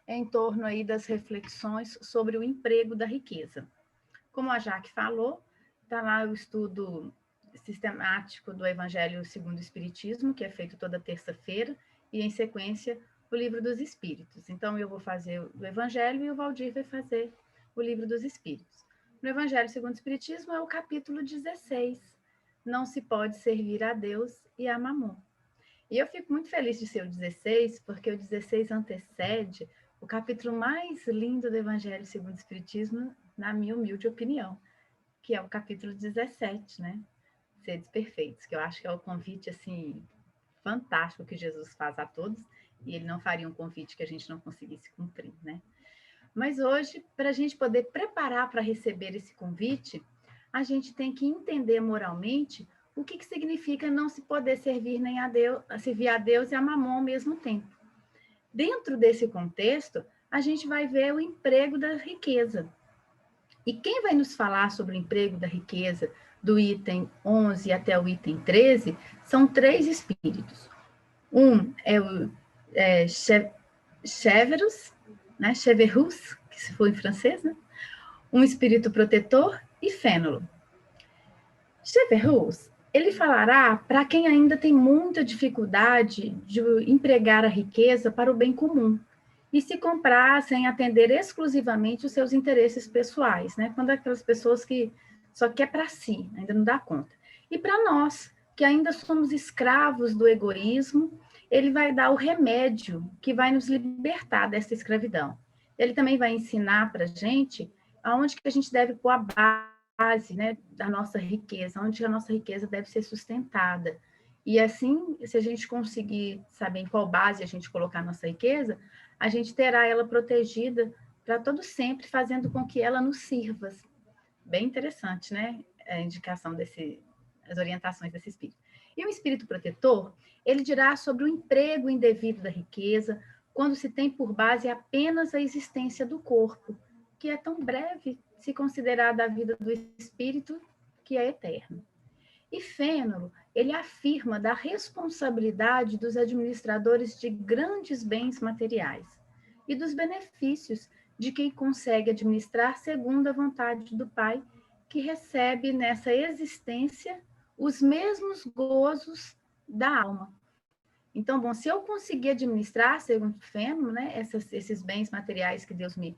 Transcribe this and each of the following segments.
é em torno aí das reflexões sobre o emprego da riqueza. Como a Jaque falou, está lá o estudo sistemático do Evangelho segundo o Espiritismo, que é feito toda terça-feira, e em sequência o Livro dos Espíritos. Então eu vou fazer o Evangelho e o Valdir vai fazer o Livro dos Espíritos. No Evangelho segundo o Espiritismo é o capítulo 16, não se pode servir a Deus e a Mamon. E eu fico muito feliz de ser o 16, porque o 16 antecede o capítulo mais lindo do Evangelho segundo o Espiritismo, na minha humilde opinião, que é o capítulo 17, né? Seres perfeitos, que eu acho que é o convite, assim, fantástico que Jesus faz a todos, e ele não faria um convite que a gente não conseguisse cumprir, né? Mas hoje, para a gente poder preparar para receber esse convite, a gente tem que entender moralmente o que significa não se poder servir nem a Deus, servir a Deus e a Mamon ao mesmo tempo. Dentro desse contexto, a gente vai ver o emprego da riqueza. E quem vai nos falar sobre o emprego da riqueza, do item 11 até o item 13, são três espíritos. Um é o Cheverus, né? Cheverus, que se for em francês, né? Um espírito protetor e Fênolo. Cheverus, ele falará para quem ainda tem muita dificuldade de empregar a riqueza para o bem comum e se comprar sem atender exclusivamente os seus interesses pessoais, né? Quando aquelas pessoas que só quer para si, ainda não dá conta. E para nós, que ainda somos escravos do egoísmo, ele vai dar o remédio que vai nos libertar dessa escravidão. Ele também vai ensinar para a gente aonde que a gente deve pôr a base, né, da nossa riqueza, onde a nossa riqueza deve ser sustentada. E assim, se a gente conseguir saber em qual base a gente colocar a nossa riqueza, a gente terá ela protegida para todo sempre, fazendo com que ela nos sirva. Bem interessante, né? A indicação as orientações desse espírito. E o espírito protetor, ele dirá sobre o emprego indevido da riqueza, quando se tem por base apenas a existência do corpo, que é tão breve se considerar da vida do espírito, que é eterno. E Fênolo, ele afirma da responsabilidade dos administradores de grandes bens materiais e dos benefícios de quem consegue administrar segundo a vontade do Pai, que recebe nessa existência os mesmos gozos da alma. Então, bom, se eu conseguir administrar, segundo Fênolo, né, esses bens materiais que Deus me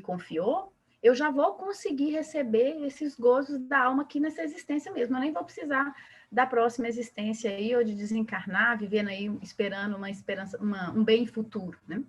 confiou, eu já vou conseguir receber esses gozos da alma aqui nessa existência mesmo. Eu nem vou precisar da próxima existência aí, ou de desencarnar, vivendo aí, esperando uma esperança, um bem futuro, né?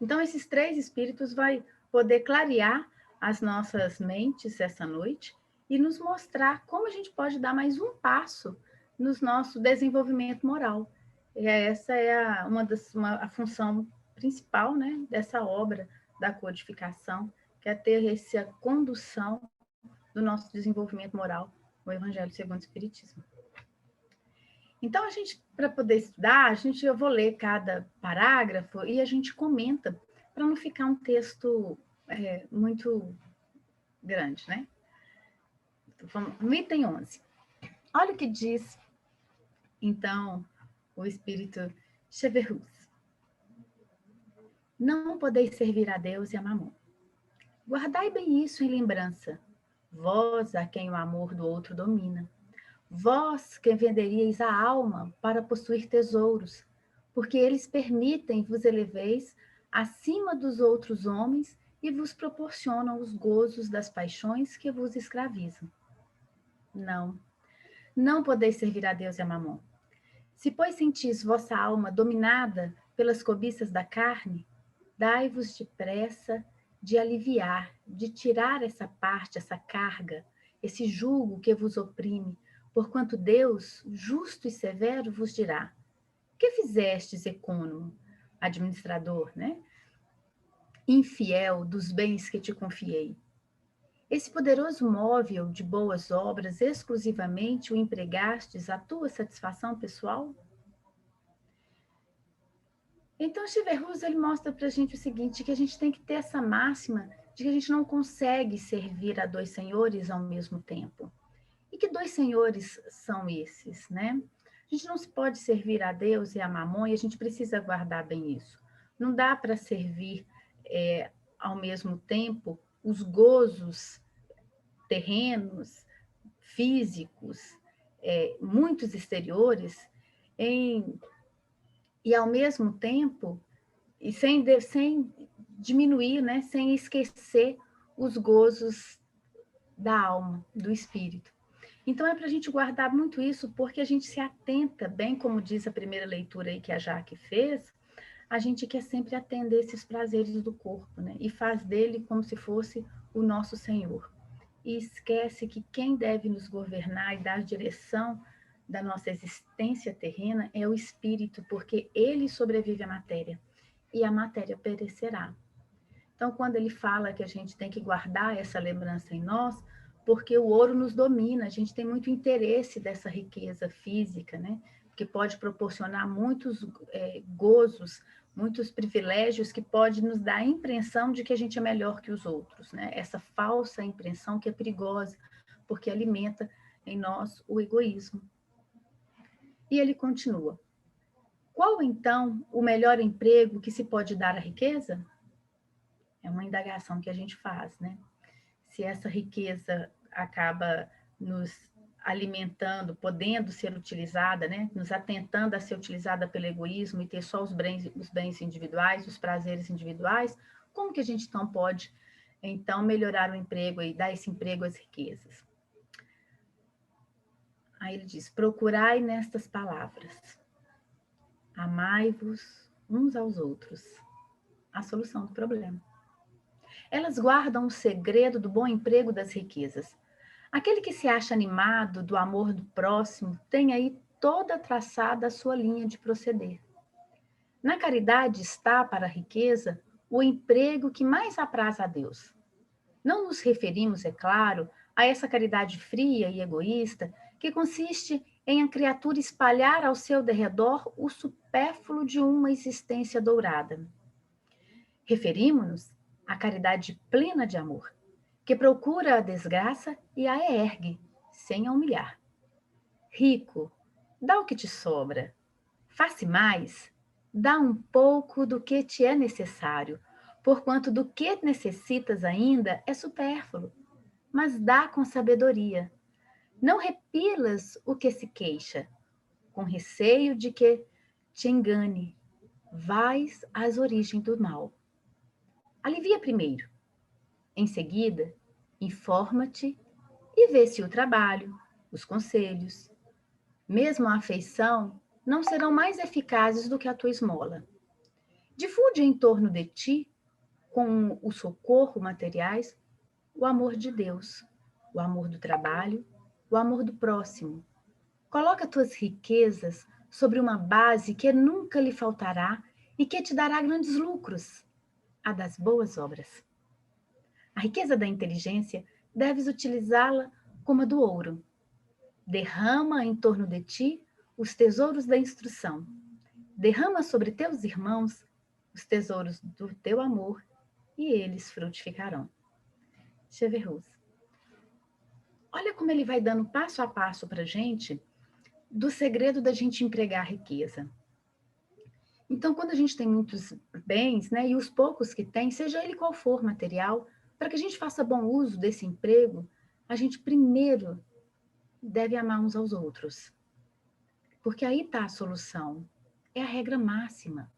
Então, esses três espíritos vai poder clarear as nossas mentes essa noite e nos mostrar como a gente pode dar mais um passo no nosso desenvolvimento moral. E essa é a função principal, né, dessa obra da codificação, que é ter essa condução do nosso desenvolvimento moral, o Evangelho segundo o Espiritismo. Então, a gente, para poder estudar, eu vou ler cada parágrafo e a gente comenta, para não ficar um texto muito grande, né? Vamos, no item 11. Olha o que diz, então, o espírito Cheverus. Não podeis servir a Deus e a Mamon. Guardai bem isso em lembrança, vós a quem o amor do outro domina. Vós que venderíeis a alma para possuir tesouros, porque eles permitem vos eleveis acima dos outros homens e vos proporcionam os gozos das paixões que vos escravizam. Não, não podeis servir a Deus e a Mamon. Se, pois, sentis vossa alma dominada pelas cobiças da carne, dai-vos depressa de aliviar, de tirar essa parte, essa carga, esse jugo que vos oprime, porquanto Deus, justo e severo, vos dirá: que fizestes, ecônomo, administrador, né? Infiel dos bens que te confiei? Esse poderoso móvel de boas obras exclusivamente o empregastes à tua satisfação pessoal? Então, Cheverus, ele mostra para a gente o seguinte, que a gente tem que ter essa máxima de que a gente não consegue servir a dois senhores ao mesmo tempo. E que dois senhores são esses, né? A gente não se pode servir a Deus e a Mamon, e a gente precisa guardar bem isso. Não dá para servir ao mesmo tempo os gozos terrenos, físicos, muitos exteriores, em, e ao mesmo tempo, e sem diminuir, né, sem esquecer os gozos da alma, do espírito. Então é para a gente guardar muito isso, porque a gente se atenta, bem como diz a primeira leitura aí que a Jaque fez, a gente quer sempre atender esses prazeres do corpo, né? E faz dele como se fosse o nosso Senhor. E esquece que quem deve nos governar e dar direção da nossa existência terrena é o espírito, porque ele sobrevive à matéria e a matéria perecerá. Então, quando ele fala que a gente tem que guardar essa lembrança em nós, porque o ouro nos domina, a gente tem muito interesse dessa riqueza física, né? Que pode proporcionar muitos gozos, muitos privilégios que pode nos dar a impressão de que a gente é melhor que os outros, né? Essa falsa impressão que é perigosa, porque alimenta em nós o egoísmo. E ele continua: qual então o melhor emprego que se pode dar à riqueza? É uma indagação que a gente faz, né? Se essa riqueza acaba nos alimentando, podendo ser utilizada, né? Nos atentando a ser utilizada pelo egoísmo e ter só os bens individuais, os prazeres individuais, como que a gente então pode, então, melhorar o emprego e dar esse emprego às riquezas? Aí ele diz: procurai nestas palavras, amai-vos uns aos outros, a solução do problema. Elas guardam o segredo do bom emprego das riquezas. Aquele que se acha animado do amor do próximo tem aí toda traçada a sua linha de proceder. Na caridade está, para a riqueza, o emprego que mais apraz a Deus. Não nos referimos, é claro, a essa caridade fria e egoísta que consiste em a criatura espalhar ao seu derredor o supérfluo de uma existência dourada. Referimos-nos à caridade plena de amor, que procura a desgraça e a ergue, sem a humilhar. Rico, dá o que te sobra. Faz-se mais, dá um pouco do que te é necessário, porquanto do que necessitas ainda é supérfluo, mas dá com sabedoria. Não repilas o que se queixa, com receio de que te engane. Vais às origens do mal. Alivia primeiro. Em seguida, informa-te e vê se o trabalho, os conselhos, mesmo a afeição, não serão mais eficazes do que a tua esmola. Difunde em torno de ti, com o socorro materiais, o amor de Deus, o amor do trabalho, o amor do próximo. Coloca tuas riquezas sobre uma base que nunca lhe faltará e que te dará grandes lucros, a das boas obras. A riqueza da inteligência deves utilizá-la como a do ouro. Derrama em torno de ti os tesouros da instrução. Derrama sobre teus irmãos os tesouros do teu amor e eles frutificarão. Cheverus. Olha como ele vai dando passo a passo para a gente do segredo da gente empregar a riqueza. Então, quando a gente tem muitos bens, né, e os poucos que tem, seja ele qual for material, para que a gente faça bom uso desse emprego, a gente primeiro deve amar uns aos outros. Porque aí está a solução. É a regra máxima.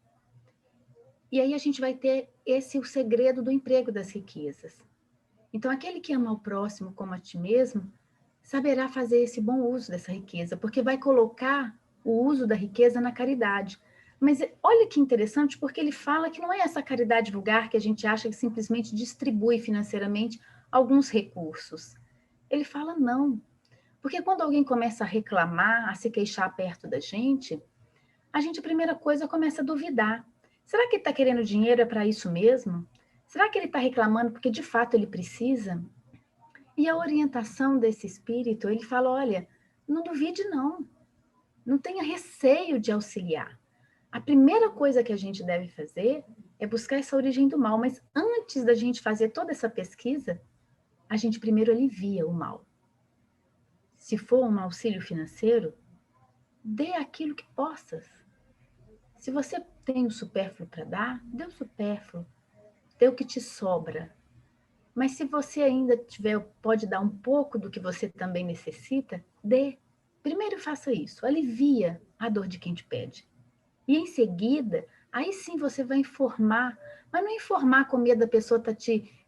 E aí a gente vai ter o segredo do emprego das riquezas. Então, aquele que ama o próximo como a ti mesmo, saberá fazer esse bom uso dessa riqueza, porque vai colocar o uso da riqueza na caridade. Mas olha que interessante, porque ele fala que não é essa caridade vulgar que a gente acha que simplesmente distribui financeiramente alguns recursos. Ele fala não. Porque quando alguém começa a reclamar, a se queixar perto da gente, a gente, a primeira coisa, começa a duvidar. Será que ele está querendo dinheiro para isso mesmo? Será que ele está reclamando porque de fato ele precisa? E a orientação desse espírito, ele fala, olha, não duvide não, não tenha receio de auxiliar. A primeira coisa que a gente deve fazer é buscar essa origem do mal, mas antes da gente fazer toda essa pesquisa, a gente primeiro alivia o mal. Se for um auxílio financeiro, dê aquilo que possas. Se você tem o supérfluo para dar, dê o supérfluo, dê o que te sobra. Mas se você ainda tiver, pode dar um pouco do que você também necessita, dê. Primeiro faça isso, alivia a dor de quem te pede. E em seguida, aí sim você vai informar, mas não informar com medo da pessoa estar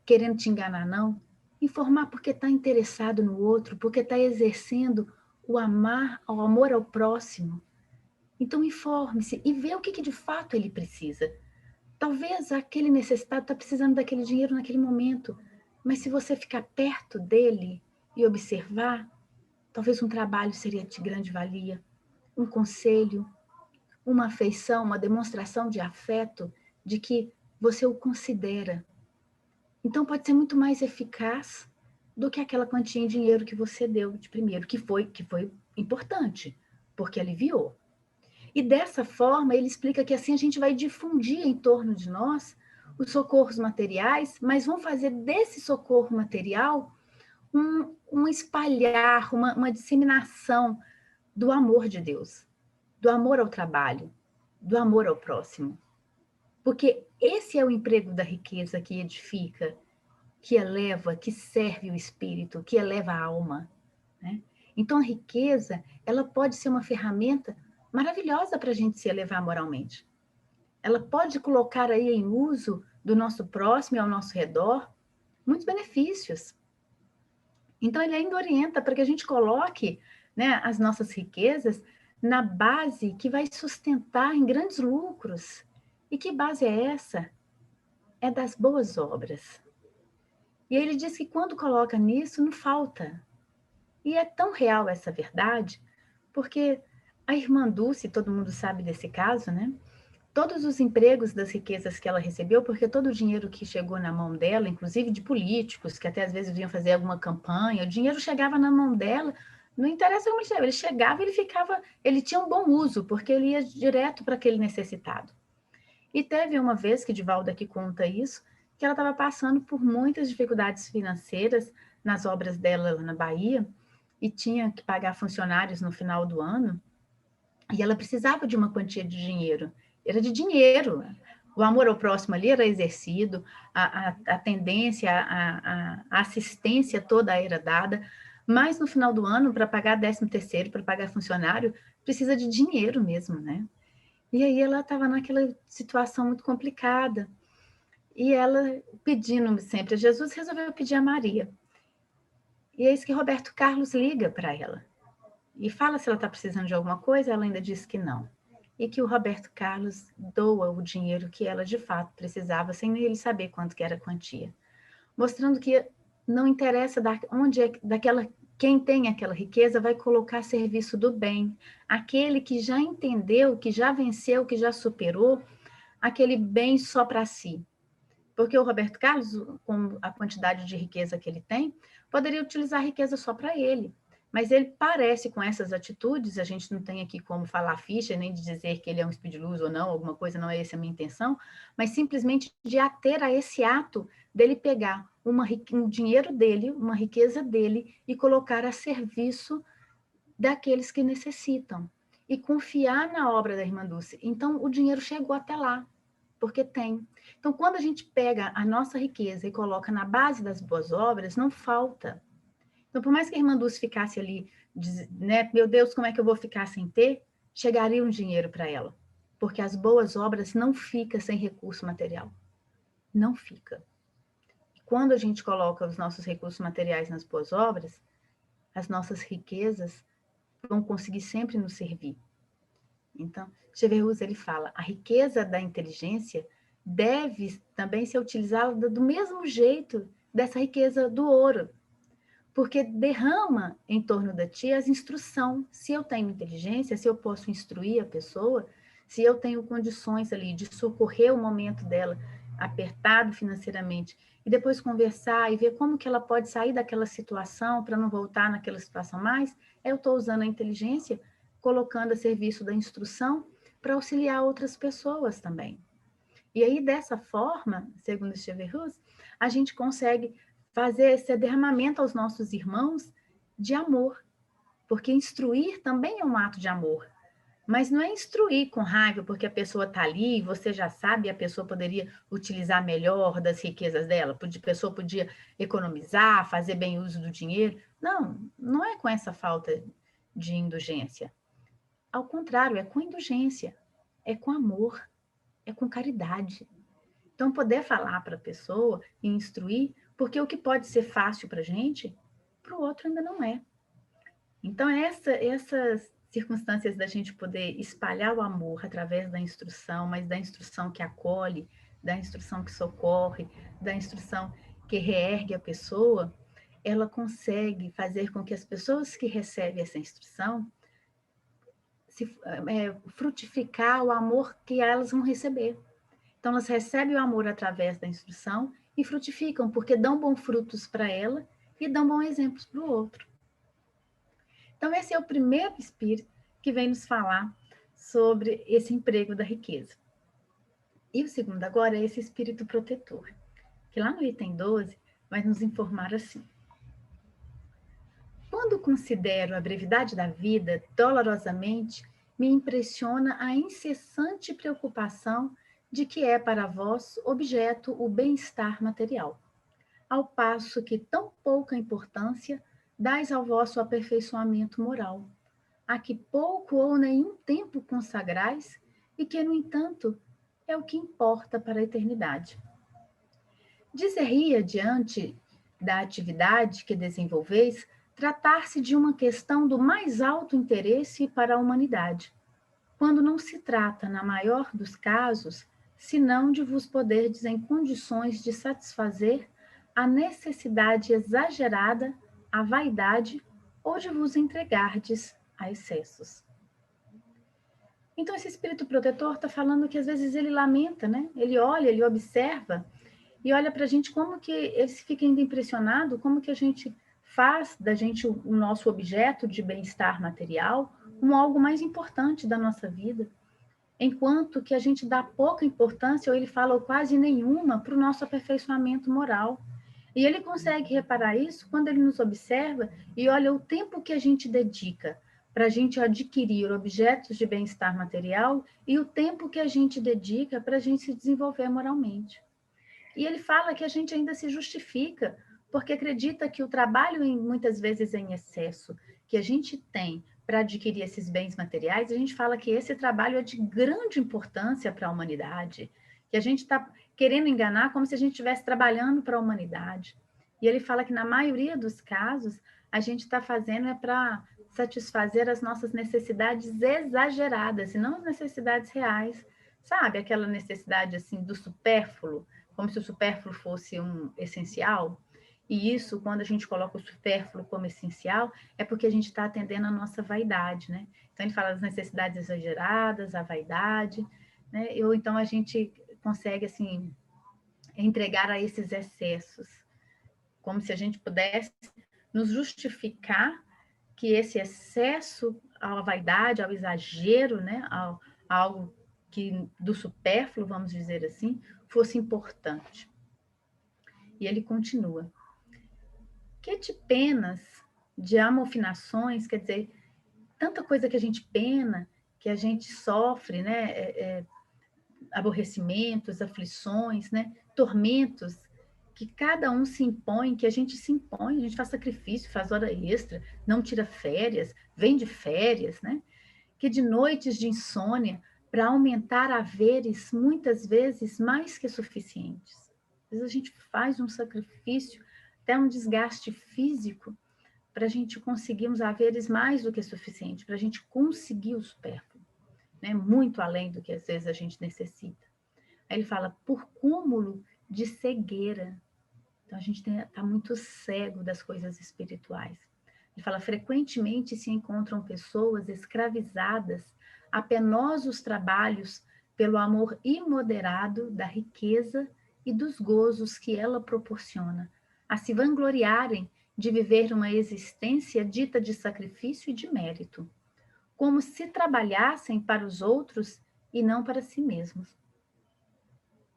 querendo te enganar, não. Informar porque está interessado no outro, porque está exercendo o amor ao próximo. Então informe-se e vê o que de fato ele precisa. Talvez aquele necessitado está precisando daquele dinheiro naquele momento, mas se você ficar perto dele e observar, talvez um trabalho seria de grande valia, um conselho, uma afeição, uma demonstração de afeto, de que você o considera. Então pode ser muito mais eficaz do que aquela quantia em dinheiro que você deu de primeiro, que foi importante, porque aliviou. E dessa forma, ele explica que assim a gente vai difundir em torno de nós os socorros materiais, mas vão fazer desse socorro material um espalhar, uma disseminação do amor de Deus, do amor ao trabalho, do amor ao próximo. Porque esse é o emprego da riqueza que edifica, que eleva, que serve o espírito, que eleva a alma, né? Então a riqueza, ela pode ser uma ferramenta maravilhosa para a gente se elevar moralmente. Ela pode colocar aí em uso do nosso próximo e ao nosso redor muitos benefícios. Então ele ainda orienta para que a gente coloque, né, as nossas riquezas na base que vai sustentar em grandes lucros. E que base é essa? É das boas obras. E ele diz que quando coloca nisso, não falta. E é tão real essa verdade, porque a irmã Dulce, todo mundo sabe desse caso, né? Todos os empregos das riquezas que ela recebeu, porque todo o dinheiro que chegou na mão dela, inclusive de políticos, que até às vezes vinham fazer alguma campanha, o dinheiro chegava na mão dela, não interessa como ele chegava, ele tinha um bom uso, porque ele ia direto para aquele necessitado. E teve uma vez, que Divaldo aqui conta isso, que ela estava passando por muitas dificuldades financeiras nas obras dela lá na Bahia, e tinha que pagar funcionários no final do ano, e ela precisava de uma quantia de dinheiro. Era de dinheiro. O amor ao próximo ali era exercido, a tendência, a assistência toda era dada, mas no final do ano, para pagar 13º, para pagar funcionário, precisa de dinheiro mesmo, né? E aí ela estava naquela situação muito complicada. E ela, pedindo sempre a Jesus, resolveu pedir a Maria. E é isso que Roberto Carlos liga para ela. E fala se ela está precisando de alguma coisa, ela ainda diz que não. E que o Roberto Carlos doa o dinheiro que ela de fato precisava, sem ele saber quanto que era a quantia. Mostrando que não interessa onde é quem tem aquela riqueza vai colocar a serviço do bem. Aquele que já entendeu, que já venceu, que já superou, aquele bem só para si. Porque o Roberto Carlos, com a quantidade de riqueza que ele tem, poderia utilizar a riqueza só para ele. Mas ele parece, com essas atitudes, a gente não tem aqui como falar ficha, nem de dizer que ele é um speed-luz ou não, alguma coisa, não é essa a minha intenção, mas simplesmente de ater a esse ato dele pegar um dinheiro dele, uma riqueza dele, e colocar a serviço daqueles que necessitam. E confiar na obra da Irmã Dulce. Então, o dinheiro chegou até lá, porque tem. Então, quando a gente pega a nossa riqueza e coloca na base das boas obras, não falta. Então, por mais que a Irmã Dulce ficasse ali, né, meu Deus, como é que eu vou ficar sem ter? Chegaria um dinheiro para ela. Porque as boas obras não ficam sem recurso material. Não fica. Quando a gente coloca os nossos recursos materiais nas boas obras, as nossas riquezas vão conseguir sempre nos servir. Então, Cheverus, ele fala, a riqueza da inteligência deve também ser utilizada do mesmo jeito dessa riqueza do ouro, porque derrama em torno de ti as instruções. Se eu tenho inteligência, se eu posso instruir a pessoa, se eu tenho condições ali de socorrer o momento dela apertado financeiramente e depois conversar e ver como que ela pode sair daquela situação para não voltar naquela situação mais, eu estou usando a inteligência, colocando a serviço da instrução para auxiliar outras pessoas também. E aí, dessa forma, segundo Cheverus, a gente consegue fazer esse derramamento aos nossos irmãos de amor, porque instruir também é um ato de amor, Mas não é instruir com raiva porque a pessoa está ali e você já sabe, a pessoa poderia utilizar melhor das riquezas dela, a pessoa podia economizar, fazer bem uso do dinheiro. Não, não é com essa falta de indulgência. Ao contrário, é com indulgência, é com amor, é com caridade. Então, poder falar para a pessoa e instruir, porque o que pode ser fácil para a gente, para o outro ainda não é. Então, essas circunstâncias da gente poder espalhar o amor através da instrução, mas da instrução que acolhe, da instrução que socorre, da instrução que reergue a pessoa, ela consegue fazer com que as pessoas que recebem essa instrução frutificar o amor que elas vão receber. Então, elas recebem o amor através da instrução e frutificam, porque dão bons frutos para ela e dão bons exemplos para o outro. Então, esse é o primeiro espírito que vem nos falar sobre esse emprego da riqueza. E o segundo agora é esse espírito protetor, que lá no item 12 vai nos informar assim. Quando considero a brevidade da vida, dolorosamente me impressiona a incessante preocupação de que é para vós objeto o bem-estar material, ao passo que tão pouca importância dais ao vosso aperfeiçoamento moral, a que pouco ou nenhum tempo consagrais e que, no entanto, é o que importa para a eternidade. Dizer-ia, diante da atividade que desenvolveis, tratar-se de uma questão do mais alto interesse para a humanidade, quando não se trata, na maior dos casos, senão de vos poderdes em condições de satisfazer a necessidade exagerada, a vaidade, ou de vos entregardes a excessos. Então, esse espírito protetor está falando que às vezes ele lamenta, né? Ele olha, ele observa, e olha para a gente como que ele fica ainda impressionado, como que a gente faz da gente o nosso objeto de bem-estar material como algo mais importante da nossa vida, enquanto que a gente dá pouca importância, ou ele fala ou quase nenhuma, para o nosso aperfeiçoamento moral. E ele consegue reparar isso quando ele nos observa e olha o tempo que a gente dedica para a gente adquirir objetos de bem-estar material e o tempo que a gente dedica para a gente se desenvolver moralmente. E ele fala que a gente ainda se justifica, porque acredita que o trabalho, muitas vezes em excesso, que a gente tem para adquirir esses bens materiais, a gente fala que esse trabalho é de grande importância para a humanidade, que a gente está querendo enganar como se a gente estivesse trabalhando para a humanidade. E ele fala que, na maioria dos casos, a gente está fazendo é para satisfazer as nossas necessidades exageradas, e não as necessidades reais. Sabe, aquela necessidade assim do supérfluo, como se o supérfluo fosse um essencial. E isso, quando a gente coloca o supérfluo como essencial, é porque a gente está atendendo a nossa vaidade, né? Então, ele fala das necessidades exageradas, a vaidade, né? Ou então a gente consegue, assim, entregar a esses excessos, como se a gente pudesse nos justificar que esse excesso à vaidade, ao exagero, né? A algo que do supérfluo, vamos dizer assim, fosse importante. E ele continua. Que te penas de amofinações, quer dizer, tanta coisa que a gente pena, que a gente sofre, né? Aborrecimentos, aflições, né? Tormentos, que cada um se impõe, que a gente se impõe, a gente faz sacrifício, faz hora extra, não tira férias, vem de férias, né? Que de noites de insônia, para aumentar haveres, muitas vezes mais que suficientes. Às vezes a gente faz um sacrifício, até um desgaste físico, para a gente conseguirmos haveres mais do que suficiente, para a gente conseguir o supérfluo, né? Muito além do que às vezes a gente necessita. Aí ele fala, por cúmulo de cegueira. Então a gente está muito cego das coisas espirituais. Ele fala, frequentemente se encontram pessoas escravizadas a penosos trabalhos pelo amor imoderado da riqueza e dos gozos que ela proporciona, a se vangloriarem de viver uma existência dita de sacrifício e de mérito, como se trabalhassem para os outros e não para si mesmos.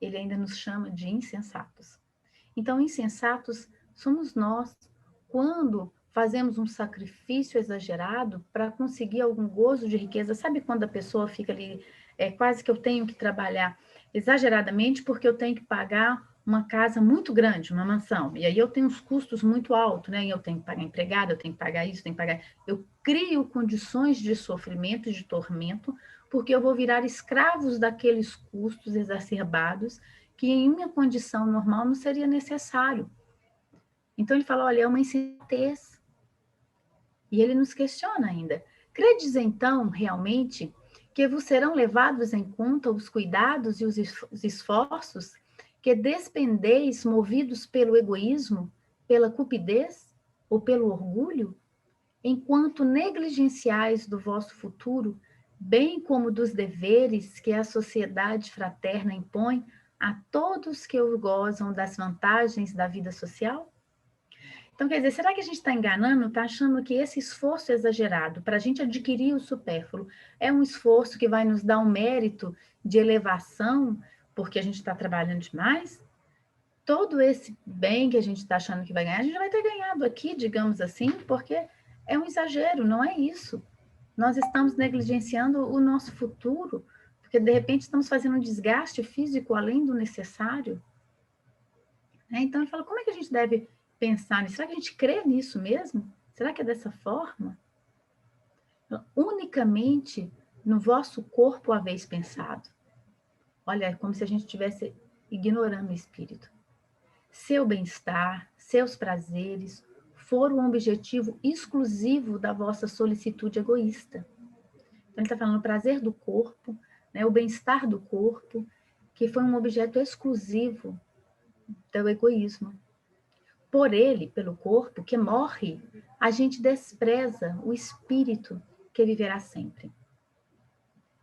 Ele ainda nos chama de insensatos. Então, insensatos somos nós quando fazemos um sacrifício exagerado para conseguir algum gozo de riqueza. Sabe quando a pessoa fica ali, quase que eu tenho que trabalhar exageradamente porque eu tenho que pagar uma casa muito grande, uma mansão, e aí eu tenho os custos muito altos, né? E eu tenho que pagar empregado, eu tenho que pagar isso, tenho que pagar. Eu crio condições de sofrimento, de tormento, porque eu vou virar escravos daqueles custos exacerbados que em uma condição normal não seria necessário. Então ele fala, olha, é uma insensatez. E ele nos questiona ainda. Credes então, realmente, que vos serão levados em conta os cuidados e os esforços que despendeis movidos pelo egoísmo, pela cupidez ou pelo orgulho, enquanto negligenciais do vosso futuro, bem como dos deveres que a sociedade fraterna impõe a todos que gozam das vantagens da vida social? Então, quer dizer, será que a gente está enganando, está achando que esse esforço exagerado para a gente adquirir o supérfluo é um esforço que vai nos dar um mérito de elevação, porque a gente está trabalhando demais? Todo esse bem que a gente está achando que vai ganhar, a gente vai ter ganhado aqui, digamos assim, porque é um exagero, não é isso. Nós estamos negligenciando o nosso futuro, porque de repente estamos fazendo um desgaste físico além do necessário. Então, ele fala, como é que a gente deve pensar nisso? Será que a gente crê nisso mesmo? Será que é dessa forma? Unicamente no vosso corpo haveis pensado. Olha, é como se a gente estivesse ignorando o espírito. Seu bem-estar, seus prazeres foram um objetivo exclusivo da vossa solicitude egoísta. Então, ele está falando o prazer do corpo, né, o bem-estar do corpo, que foi um objeto exclusivo do egoísmo. Por ele, pelo corpo, que morre, a gente despreza o espírito que viverá sempre.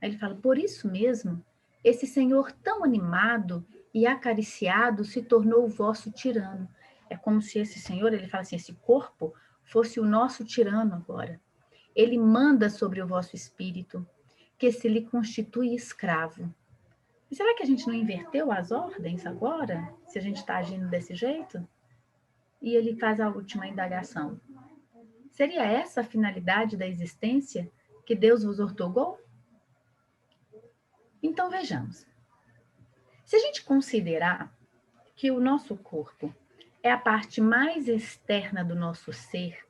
Aí ele fala, por isso mesmo, esse Senhor tão animado e acariciado se tornou o vosso tirano. É como se esse Senhor, ele fala assim, esse corpo fosse o nosso tirano agora. Ele manda sobre o vosso espírito, que se lhe constitui escravo. E será que a gente não inverteu as ordens agora, se a gente está agindo desse jeito? E ele faz a última indagação. Seria essa a finalidade da existência que Deus vos ortogou? Então vejamos. Se a gente considerar que o nosso corpo é a parte mais externa do nosso ser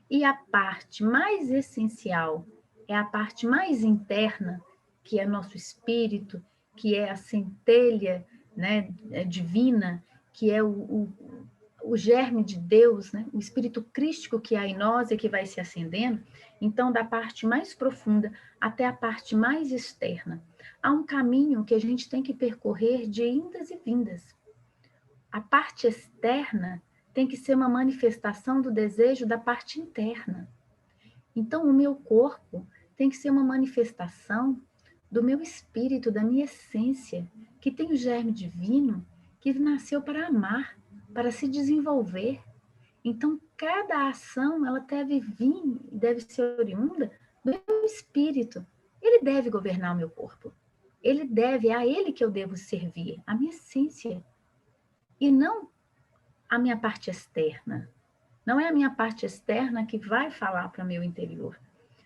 e a parte mais essencial é a parte mais interna, que é nosso espírito, que é a centelha, né, divina, que é o germe de Deus, né? O espírito crístico que há em nós e que vai se acendendo, então da parte mais profunda até a parte mais externa. Há um caminho que a gente tem que percorrer de indas e vindas. A parte externa tem que ser uma manifestação do desejo da parte interna. Então, o meu corpo tem que ser uma manifestação do meu espírito, da minha essência, que tem o germe divino, que nasceu para amar, para se desenvolver. Então, cada ação, ela deve vir, deve ser oriunda do meu espírito. Ele deve governar o meu corpo. Ele deve, é a ele que eu devo servir, a minha essência. E não a minha parte externa. Não é a minha parte externa que vai falar para o meu interior,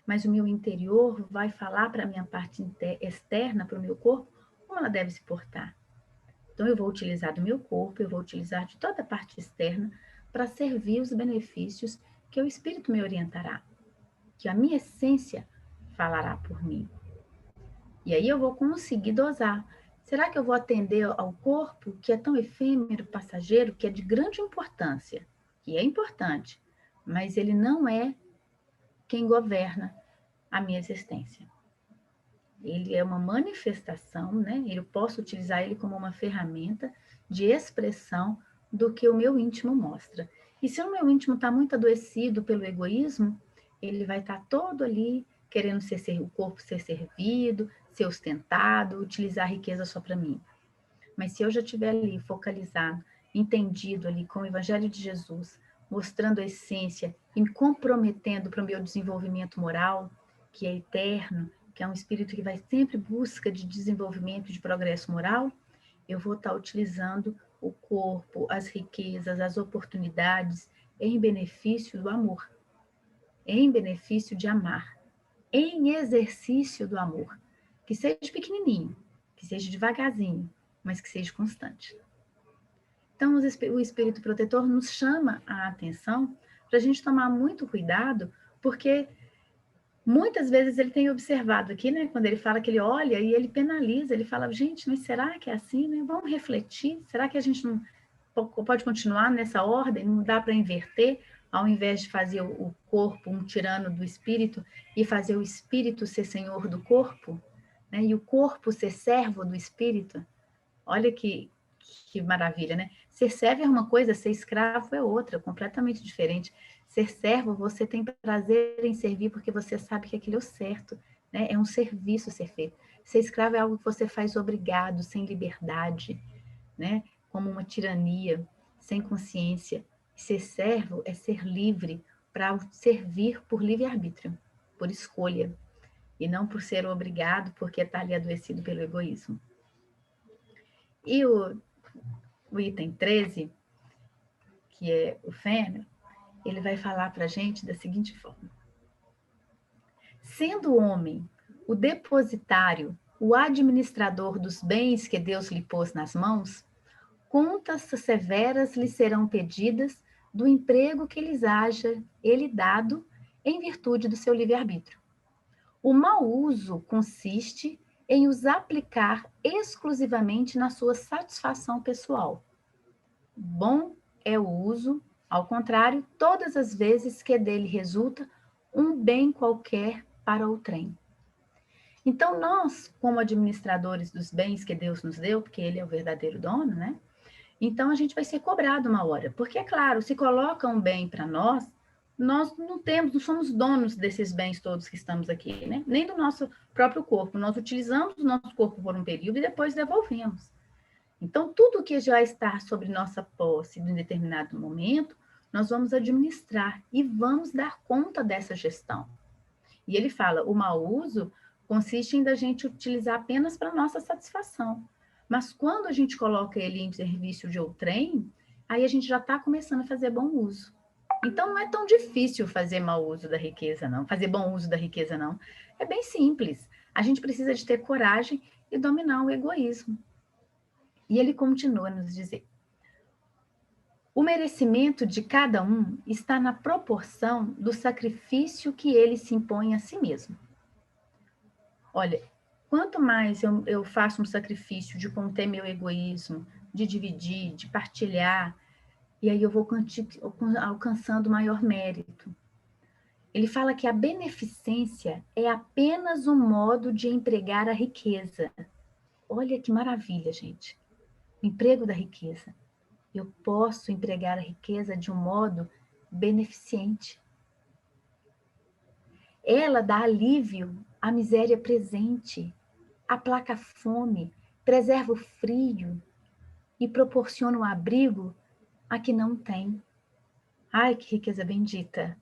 mas o meu interior vai falar para a minha parte externa, para o meu corpo, como ela deve se portar. Então, eu vou utilizar do meu corpo, eu vou utilizar de toda a parte externa para servir os benefícios que o Espírito me orientará, que a minha essência falará por mim. E aí eu vou conseguir dosar. Será que eu vou atender ao corpo, que é tão efêmero, passageiro, que é de grande importância, que é importante, mas ele não é quem governa a minha existência. Ele é uma manifestação, né? Eu posso utilizar ele como uma ferramenta de expressão do que o meu íntimo mostra. E se o meu íntimo está muito adoecido pelo egoísmo, ele vai estar todo ali querendo o corpo ser servido, ser ostentado, utilizar a riqueza só para mim. Mas se eu já estiver ali focalizado, entendido ali com o Evangelho de Jesus, mostrando a essência e me comprometendo para o meu desenvolvimento moral, que é eterno, que é um espírito que vai sempre em busca de desenvolvimento, de progresso moral, eu vou estar utilizando o corpo, as riquezas, as oportunidades em benefício do amor, em benefício de amar, em exercício do amor, que seja pequenininho, que seja devagarzinho, mas que seja constante. Então, o Espírito Protetor nos chama a atenção para a gente tomar muito cuidado, porque muitas vezes ele tem observado aqui, né? Quando ele fala que ele olha e ele penaliza, ele fala, gente, mas será que é assim, né? Vamos refletir, será que a gente não pode continuar nessa ordem? Não dá para inverter, ao invés de fazer o corpo um tirano do espírito e fazer o espírito ser senhor do corpo, né? E o corpo ser servo do espírito? Olha que maravilha, né? Ser servo é uma coisa, ser escravo é outra, completamente diferente. Ser servo, você tem prazer em servir porque você sabe que aquilo é o certo, né? É um serviço ser feito. Ser escravo é algo que você faz obrigado, sem liberdade, né? Como uma tirania, sem consciência. Ser servo é ser livre para servir por livre-arbítrio, por escolha, e não por ser obrigado porque está ali adoecido pelo egoísmo. E o item 13, que é o Fênix, ele vai falar para a gente da seguinte forma. Sendo o homem o depositário, o administrador dos bens que Deus lhe pôs nas mãos, contas severas lhe serão pedidas do emprego que lhes haja ele dado em virtude do seu livre-arbítrio. O mau uso consiste em os aplicar exclusivamente na sua satisfação pessoal. Bom é o uso, ao contrário, todas as vezes que dele resulta um bem qualquer para outrem. Então, nós, como administradores dos bens que Deus nos deu, porque Ele é o verdadeiro dono, né? Então, a gente vai ser cobrado uma hora. Porque, é claro, se coloca um bem para nós, nós não somos donos desses bens todos que estamos aqui, né? Nem do nosso próprio corpo. Nós utilizamos o nosso corpo por um período e depois devolvemos. Então, tudo que já está sobre nossa posse em determinado momento, nós vamos administrar e vamos dar conta dessa gestão. E ele fala, o mau uso consiste em a gente utilizar apenas para nossa satisfação. Mas quando a gente coloca ele em serviço de outrem, aí a gente já está começando a fazer bom uso. Então, não é tão difícil fazer mau uso da riqueza, não. Fazer bom uso da riqueza, não. É bem simples. A gente precisa de ter coragem e dominar o egoísmo. E ele continua a nos dizer: o merecimento de cada um está na proporção do sacrifício que ele se impõe a si mesmo. Olha, quanto mais eu faço um sacrifício de conter meu egoísmo, de dividir, de partilhar, e aí eu vou alcançando maior mérito. Ele fala que a beneficência é apenas um modo de empregar a riqueza. Olha que maravilha, gente. O emprego da riqueza. Eu posso empregar a riqueza de um modo beneficente. Ela dá alívio à miséria presente, aplaca a fome, preserva o frio e proporciona um abrigo a que não tem. Ai, que riqueza bendita!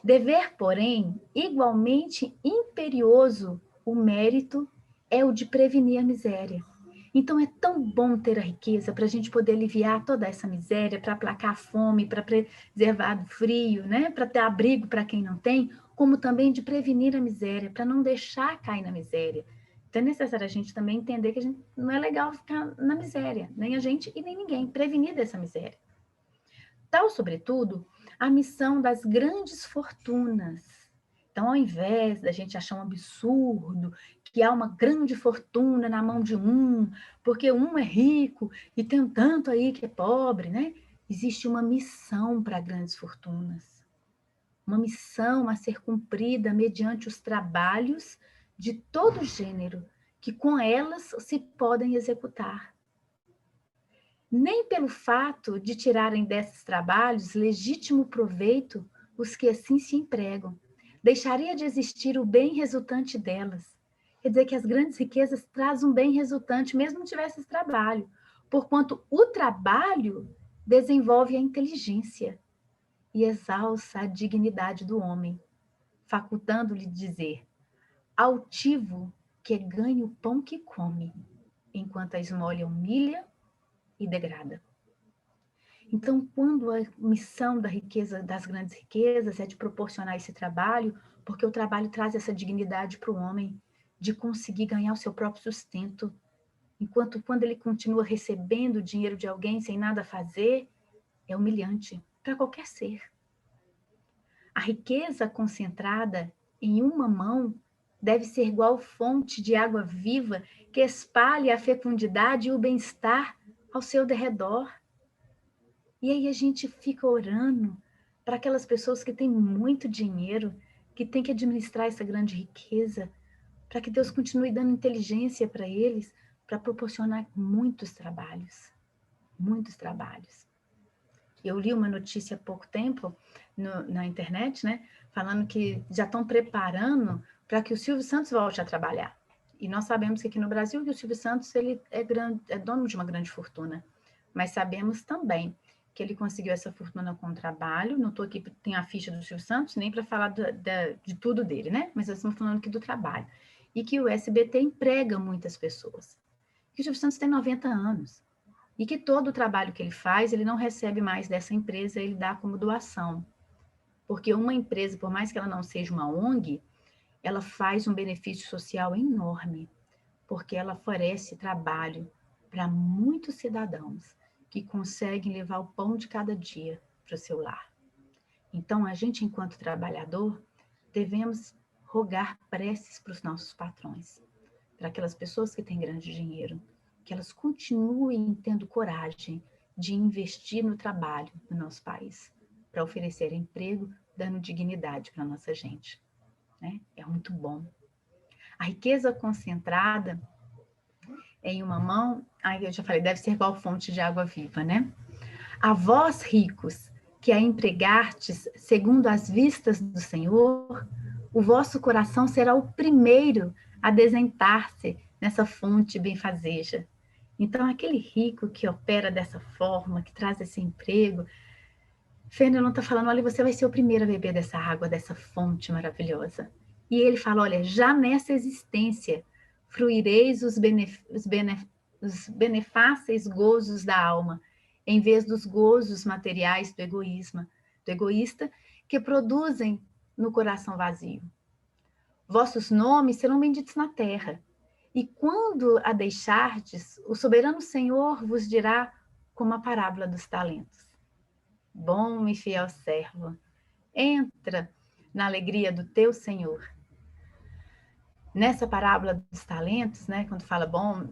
Dever, porém, igualmente imperioso, o mérito é o de prevenir a miséria. Então é tão bom ter a riqueza para a gente poder aliviar toda essa miséria, para aplacar a fome, para preservar o frio, né? Para ter abrigo para quem não tem, como também de prevenir a miséria, para não deixar cair na miséria. Então é necessário a gente também entender que a gente não é legal ficar na miséria, nem a gente e nem ninguém, prevenir dessa miséria. Tal, sobretudo, a missão das grandes fortunas. Então, ao invés da gente achar um absurdo que há uma grande fortuna na mão de um, porque um é rico e tem um tanto aí que é pobre, né? Existe uma missão para grandes fortunas. Uma missão a ser cumprida mediante os trabalhos de todo gênero, que com elas se podem executar. Nem pelo fato de tirarem desses trabalhos legítimo proveito os que assim se empregam, deixaria de existir o bem resultante delas. Quer dizer que as grandes riquezas trazem um bem resultante, mesmo não tivesse esse trabalho, porquanto o trabalho desenvolve a inteligência e exalça a dignidade do homem, facultando-lhe dizer: altivo que ganha o pão que come, enquanto a esmola humilha e degrada. Então, quando a missão da riqueza, das grandes riquezas, é de proporcionar esse trabalho, porque o trabalho traz essa dignidade para o homem, de conseguir ganhar o seu próprio sustento, enquanto quando ele continua recebendo o dinheiro de alguém sem nada fazer, é humilhante para qualquer ser. A riqueza concentrada em uma mão deve ser igual fonte de água viva que espalhe a fecundidade e o bem-estar ao seu derredor. E aí a gente fica orando para aquelas pessoas que têm muito dinheiro, que têm que administrar essa grande riqueza, para que Deus continue dando inteligência para eles, para proporcionar muitos trabalhos, muitos trabalhos. Eu li uma notícia há pouco tempo na internet, né, falando que já estão preparando para que o Silvio Santos volte a trabalhar. E nós sabemos que aqui no Brasil o Silvio Santos ele é dono de uma grande fortuna, mas sabemos também que ele conseguiu essa fortuna com o trabalho. Não estou aqui, tem a ficha do Silvio Santos, nem para falar de tudo dele, né? Mas nós estamos falando aqui do trabalho. E que o SBT emprega muitas pessoas. Que o Silvio Santos tem 90 anos. E que todo o trabalho que ele faz, ele não recebe mais dessa empresa, ele dá como doação. Porque uma empresa, por mais que ela não seja uma ONG, ela faz um benefício social enorme, porque ela oferece trabalho para muitos cidadãos que conseguem levar o pão de cada dia para o seu lar. Então, a gente, enquanto trabalhador, devemos rogar preces para os nossos patrões, para aquelas pessoas que têm grande dinheiro, que elas continuem tendo coragem de investir no trabalho no nosso país, para oferecer emprego, dando dignidade para a nossa gente. Né? É muito bom. A riqueza concentrada em uma mão, aí eu já falei, deve ser igual fonte de água viva, né? A vós, ricos, que a empregastes segundo as vistas do Senhor, o vosso coração será o primeiro a desentar-se nessa fonte benfazeja. Então, aquele rico que opera dessa forma, que traz esse emprego, Fernando está falando, olha, você vai ser o primeiro a beber dessa água, dessa fonte maravilhosa. E ele fala, olha, já nessa existência, fruireis os benefáceis gozos da alma, em vez dos gozos materiais do egoísta, que produzem no coração vazio. Vossos nomes serão benditos na terra, e quando a deixardes, o soberano Senhor vos dirá como a parábola dos talentos. Bom e fiel servo, entra na alegria do teu Senhor. Nessa parábola dos talentos, né, quando fala bom,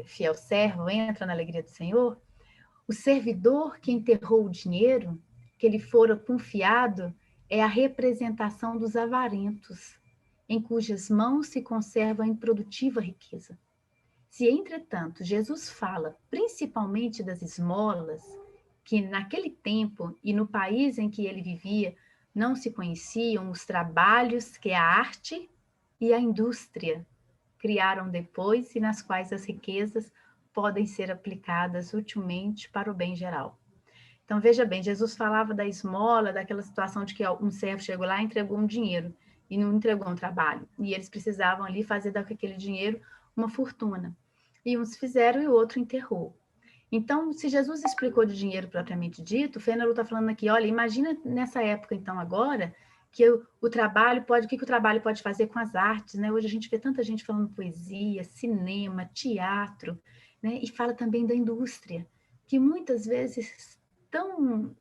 fiel servo, entra na alegria do Senhor, o servidor que enterrou o dinheiro, que lhe fora confiado, é a representação dos avarentos, em cujas mãos se conserva a improdutiva riqueza. Se, entretanto, Jesus fala principalmente das esmolas, que naquele tempo e no país em que ele vivia não se conheciam os trabalhos que a arte e a indústria criaram depois e nas quais as riquezas podem ser aplicadas utilmente para o bem geral. Então, veja bem, Jesus falava da esmola, daquela situação de que um servo chegou lá e entregou um dinheiro e não entregou um trabalho. E eles precisavam ali fazer daquele dinheiro uma fortuna. E uns fizeram e o outro enterrou. Então, se Jesus explicou de dinheiro propriamente dito, o Fênelon está falando aqui, olha, imagina nessa época, então, agora, que o trabalho pode, o que o trabalho pode fazer com as artes, né? Hoje a gente vê tanta gente falando poesia, cinema, teatro, né? E fala também da indústria, que muitas vezes tão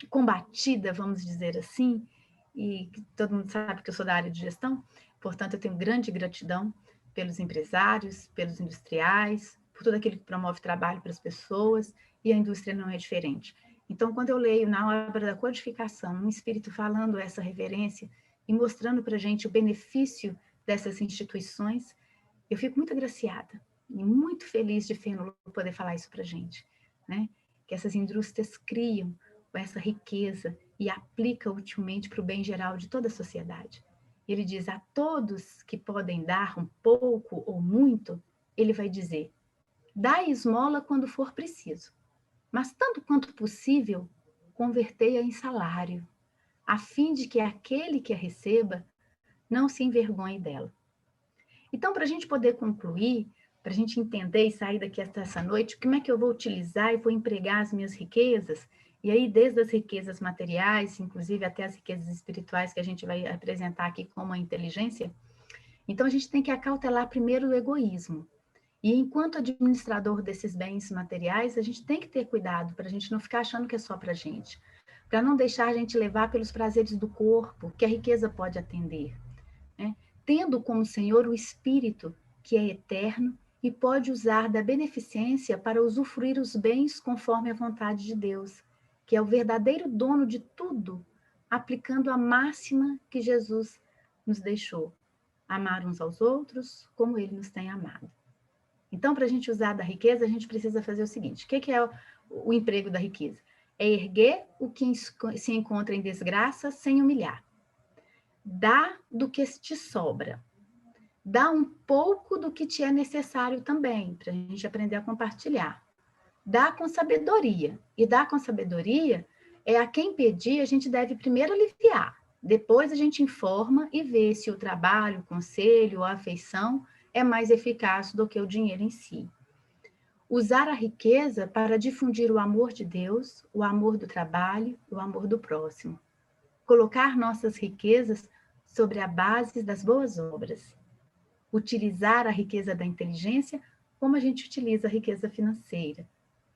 combatida, vamos dizer assim, e todo mundo sabe que eu sou da área de gestão, portanto, eu tenho grande gratidão pelos empresários, pelos industriais, por tudo aquilo que promove trabalho para as pessoas, e a indústria não é diferente. Então, quando eu leio na obra da codificação, um espírito falando essa reverência e mostrando para a gente o benefício dessas instituições, eu fico muito agraciada e muito feliz de Fênelon poder falar isso para a gente, né? Que essas indústrias criam essa riqueza e aplica utilmente para o bem geral de toda a sociedade. Ele diz a todos que podem dar um pouco ou muito, ele vai dizer, dai esmola quando for preciso, mas tanto quanto possível, convertei-a em salário, a fim de que aquele que a receba não se envergonhe dela. Então, para a gente poder concluir, para a gente entender e sair daqui essa noite, como é que eu vou utilizar e vou empregar as minhas riquezas, e aí desde as riquezas materiais, inclusive até as riquezas espirituais que a gente vai apresentar aqui como a inteligência. Então a gente tem que acautelar primeiro o egoísmo. E enquanto administrador desses bens materiais, a gente tem que ter cuidado para a gente não ficar achando que é só para a gente, para não deixar a gente levar pelos prazeres do corpo, que a riqueza pode atender, né? Tendo como Senhor o Espírito, que é eterno e pode usar da beneficência para usufruir os bens conforme a vontade de Deus, que é o verdadeiro dono de tudo, aplicando a máxima que Jesus nos deixou: amar uns aos outros como ele nos tem amado. Então, para a gente usar da riqueza, a gente precisa fazer o seguinte: o que é o emprego da riqueza? É erguer o que se encontra em desgraça sem humilhar. Dá do que te sobra. Dá um pouco do que te é necessário também, para a gente aprender a compartilhar. Dá com sabedoria. E dar com sabedoria é a quem pedir, a gente deve primeiro aliviar. Depois a gente informa e vê se o trabalho, o conselho ou a afeição é mais eficaz do que o dinheiro em si. Usar a riqueza para difundir o amor de Deus, o amor do trabalho, o amor do próximo. Colocar nossas riquezas sobre a base das boas obras. Utilizar a riqueza da inteligência como a gente utiliza a riqueza financeira,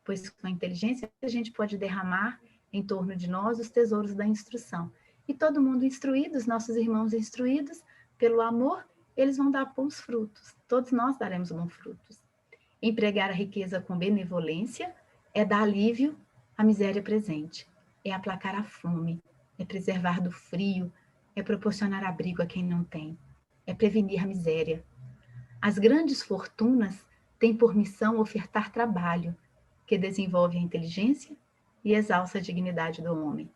pois com a inteligência a gente pode derramar em torno de nós os tesouros da instrução. E todo mundo instruído, os nossos irmãos instruídos, pelo amor, eles vão dar bons frutos. Todos nós daremos bons frutos. Empregar a riqueza com benevolência é dar alívio à miséria presente, é aplacar a fome, é preservar do frio, é proporcionar abrigo a quem não tem, é prevenir a miséria. As grandes fortunas têm por missão ofertar trabalho, que desenvolve a inteligência e exalça a dignidade do homem.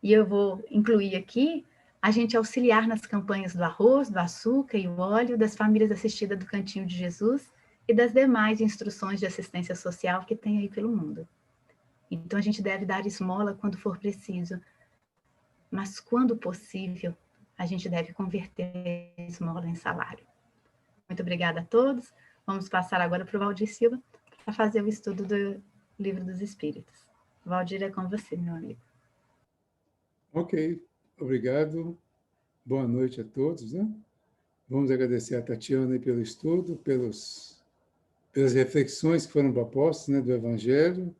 E eu vou incluir aqui a gente auxiliar nas campanhas do arroz, do açúcar e o óleo, das famílias assistidas do Cantinho de Jesus e das demais instruções de assistência social que tem aí pelo mundo. Então, a gente deve dar esmola quando for preciso, mas, quando possível, a gente deve converter a esmola em salário. Muito obrigada a todos. Vamos passar agora para o Valdir Silva para fazer o estudo do Livro dos Espíritos. Valdir, é com você, meu amigo. Ok, obrigado. Boa noite a todos, né? Vamos agradecer a Tatiana pelo estudo, pelas reflexões que foram propostas, né, do Evangelho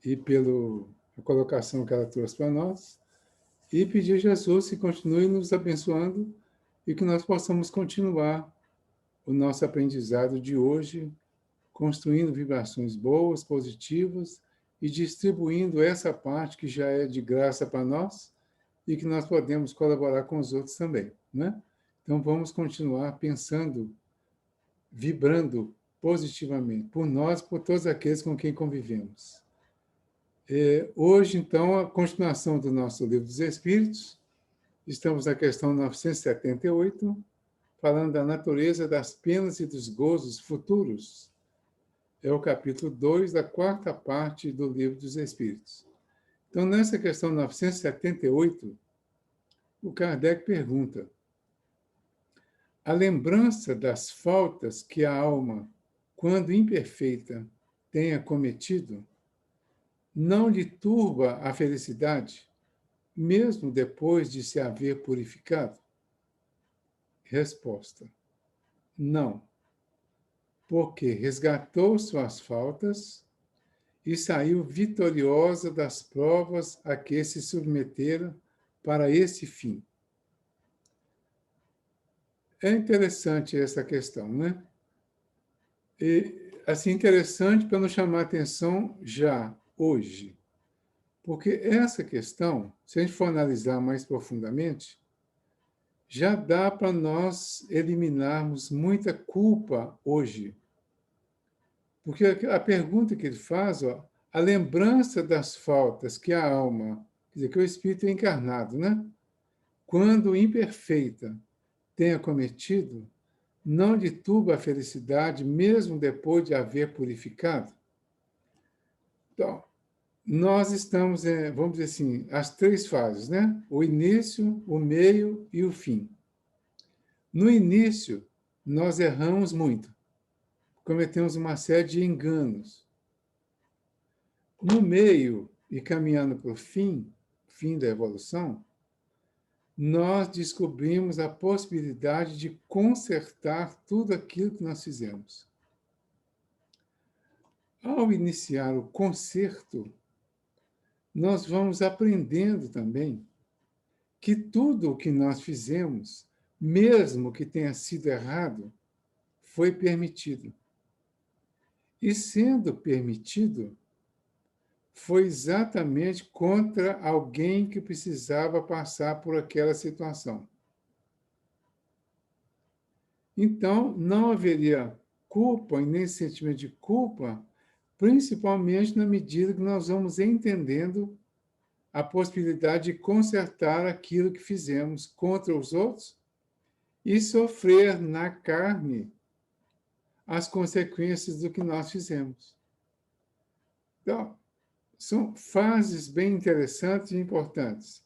e pela colocação que ela trouxe para nós. E pedir a Jesus que continue nos abençoando e que nós possamos continuar o nosso aprendizado de hoje, construindo vibrações boas, positivas e distribuindo essa parte que já é de graça para nós e que nós podemos colaborar com os outros também, né? Então, vamos continuar pensando, vibrando positivamente, por nós, por todos aqueles com quem convivemos. Hoje, então, a continuação do nosso Livro dos Espíritos, estamos na questão 978, falando da natureza das penas e dos gozos futuros. É o capítulo 2 da quarta parte do Livro dos Espíritos. Então, nessa questão 978, o Kardec pergunta: a lembrança das faltas que a alma, quando imperfeita, tenha cometido, não lhe turba a felicidade, mesmo depois de se haver purificado? Resposta: não, porque resgatou suas faltas e saiu vitoriosa das provas a que se submetera para esse fim. É interessante essa questão, né? E, assim, interessante para nos chamar a atenção já, hoje. Porque essa questão, se a gente for analisar mais profundamente, já dá para nós eliminarmos muita culpa hoje. Porque a pergunta que ele faz, ó, a lembrança das faltas que a alma, quer dizer, que o espírito é encarnado, né? Quando imperfeita, tenha cometido, não lhe turba a felicidade, mesmo depois de haver purificado? Então, nós estamos, vamos dizer assim, as três fases, né? O início, o meio e o fim. No início, nós erramos muito. cometemos uma série de enganos. No meio, e caminhando para o fim da evolução, nós descobrimos a possibilidade de consertar tudo aquilo que nós fizemos. Ao iniciar o conserto, nós vamos aprendendo também que tudo o que nós fizemos, mesmo que tenha sido errado, foi permitido. E sendo permitido, foi exatamente contra alguém que precisava passar por aquela situação. Então, não haveria culpa e nem sentimento de culpa, principalmente na medida que nós vamos entendendo a possibilidade de consertar aquilo que fizemos contra os outros e sofrer na carne as consequências do que nós fizemos. Então, são fases bem interessantes e importantes.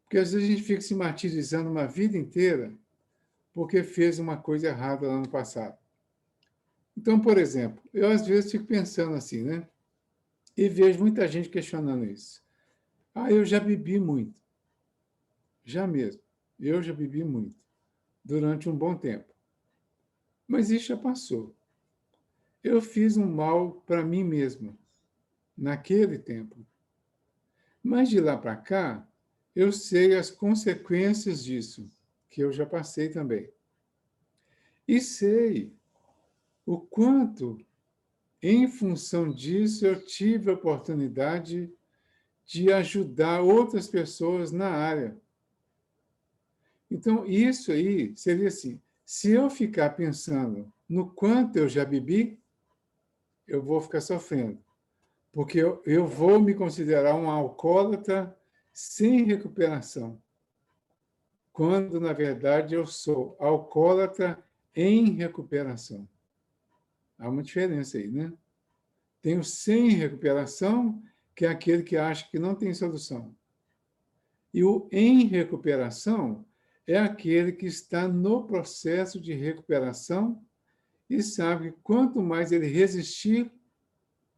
Porque às vezes a gente fica se martirizando uma vida inteira porque fez uma coisa errada lá no passado. Então, por exemplo, eu às vezes fico pensando assim, né? E vejo muita gente questionando isso. Ah, eu já bebi muito. Já mesmo. Eu já bebi muito. Durante um bom tempo. Mas isso já passou. Eu fiz um mal para mim mesmo, naquele tempo. Mas de lá para cá, eu sei as consequências disso, que eu já passei também. E sei o quanto, em função disso, eu tive a oportunidade de ajudar outras pessoas na área. Então, isso aí seria assim, se eu ficar pensando no quanto eu já bebi, eu vou ficar sofrendo. Porque eu vou me considerar um alcoólatra sem recuperação, quando, na verdade, eu sou alcoólatra em recuperação. Há uma diferença aí, né? Tem o sem recuperação, que é aquele que acha que não tem solução. E o em recuperação é aquele que está no processo de recuperação e sabe que quanto mais ele resistir,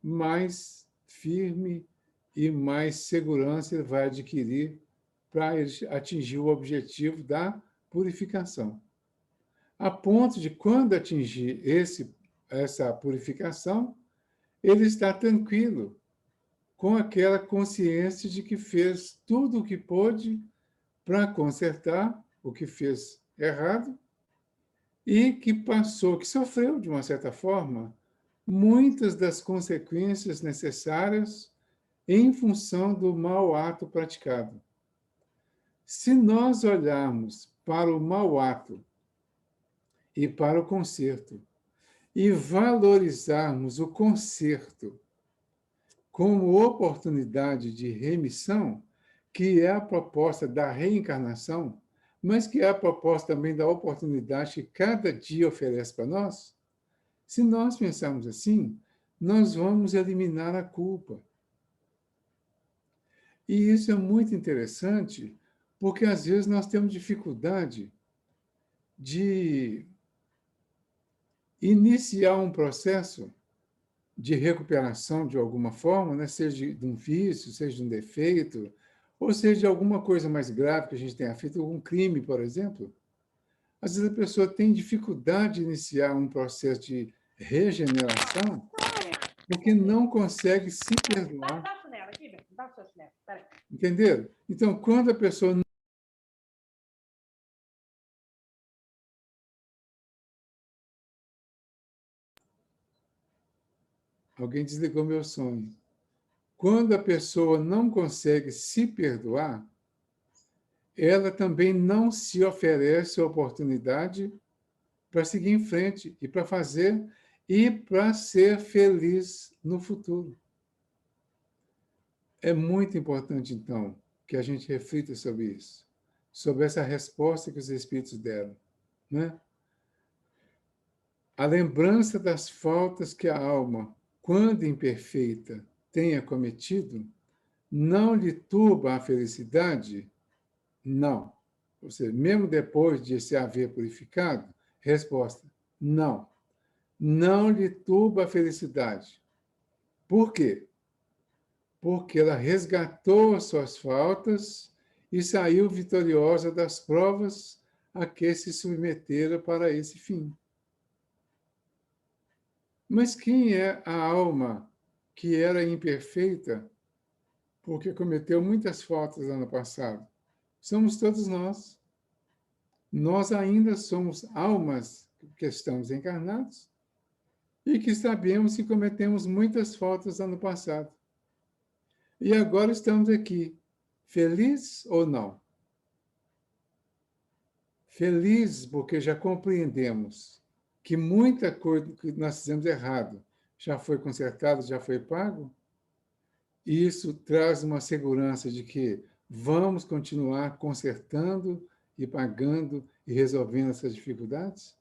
mais firme e mais segurança ele vai adquirir para atingir o objetivo da purificação. A ponto de, quando atingir essa purificação, ele está tranquilo, com aquela consciência de que fez tudo o que pôde para consertar o que fez errado e que passou, que sofreu, de uma certa forma, muitas das consequências necessárias em função do mau ato praticado. Se nós olharmos para o mau ato e para o conserto e valorizarmos o conserto como oportunidade de remissão, que é a proposta da reencarnação, mas que é a proposta também da oportunidade que cada dia oferece para nós, se nós pensarmos assim, nós vamos eliminar a culpa. E isso é muito interessante, porque às vezes nós temos dificuldade de iniciar um processo de recuperação de alguma forma, né? Seja de um vício, seja de um defeito, ou seja de alguma coisa mais grave que a gente tenha feito, algum crime, por exemplo. Às vezes a pessoa tem dificuldade de iniciar um processo de regeneração porque não consegue se perdoar. Entenderam? Então, quando a pessoa Alguém desligou meu sonho. Quando a pessoa não consegue se perdoar, ela também não se oferece a oportunidade para seguir em frente e para fazer e para ser feliz no futuro. É muito importante, então, que a gente reflita sobre isso, sobre essa resposta que os Espíritos deram, né? A lembrança das faltas que a alma, quando imperfeita, tenha cometido, não lhe turba a felicidade? Não. Ou seja, mesmo depois de se haver purificado, resposta, não. não lhe turba a felicidade. Por quê? Porque ela resgatou as suas faltas e saiu vitoriosa das provas a que se submeteram para esse fim. Mas quem é a alma que era imperfeita porque cometeu muitas faltas no ano passado? Somos todos nós. Nós ainda somos almas que estamos encarnados e que sabemos que cometemos muitas faltas no ano passado. E agora estamos aqui, felizes ou não? Felizes porque já compreendemos que muita coisa que nós fizemos errado já foi consertado, já foi pago. E isso traz uma segurança de que vamos continuar consertando e pagando e resolvendo essas dificuldades?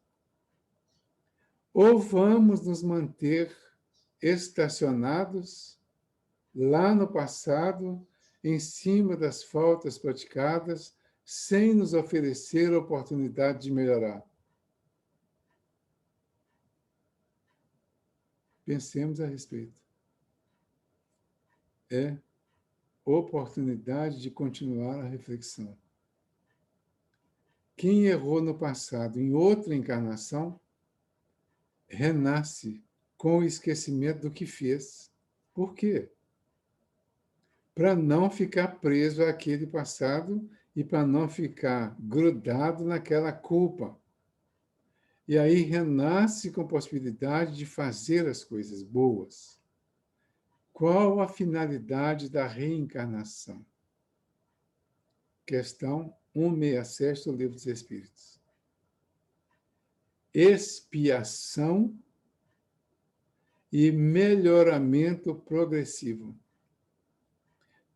Ou vamos nos manter estacionados lá no passado, em cima das faltas praticadas, sem nos oferecer a oportunidade de melhorar? Pensemos a respeito. É oportunidade de continuar a reflexão. Quem errou no passado em outra encarnação, renasce com o esquecimento do que fez. Por quê? Para não ficar preso àquele passado e para não ficar grudado naquela culpa. E aí renasce com possibilidade de fazer as coisas boas. Qual a finalidade da reencarnação? Questão 167 do Livro dos Espíritos. Expiação e melhoramento progressivo.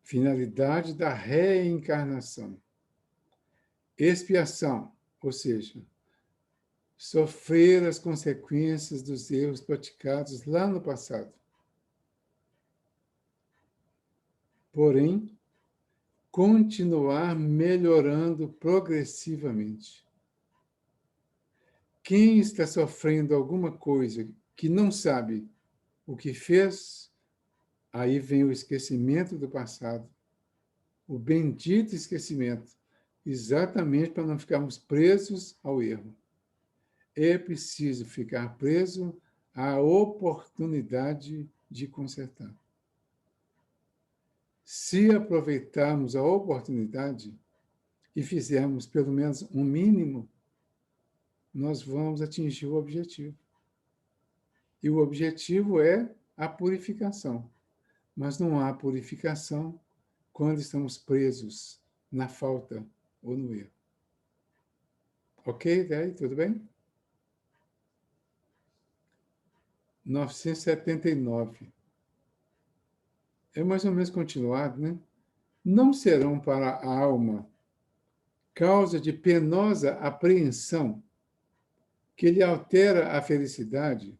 Finalidade da reencarnação. Expiação, ou seja, sofrer as consequências dos erros praticados lá no passado. Porém, continuar melhorando progressivamente. Quem está sofrendo alguma coisa que não sabe o que fez, aí vem o esquecimento do passado, o bendito esquecimento, exatamente para não ficarmos presos ao erro. É preciso ficar preso à oportunidade de consertar. Se aproveitarmos a oportunidade e fizermos pelo menos um mínimo, nós vamos atingir o objetivo. E o objetivo é a purificação. Mas não há purificação quando estamos presos na falta ou no erro. Ok, daí, tudo bem? 979. É mais ou menos continuado, né? Não serão para a alma causa de penosa apreensão que lhe altera a felicidade,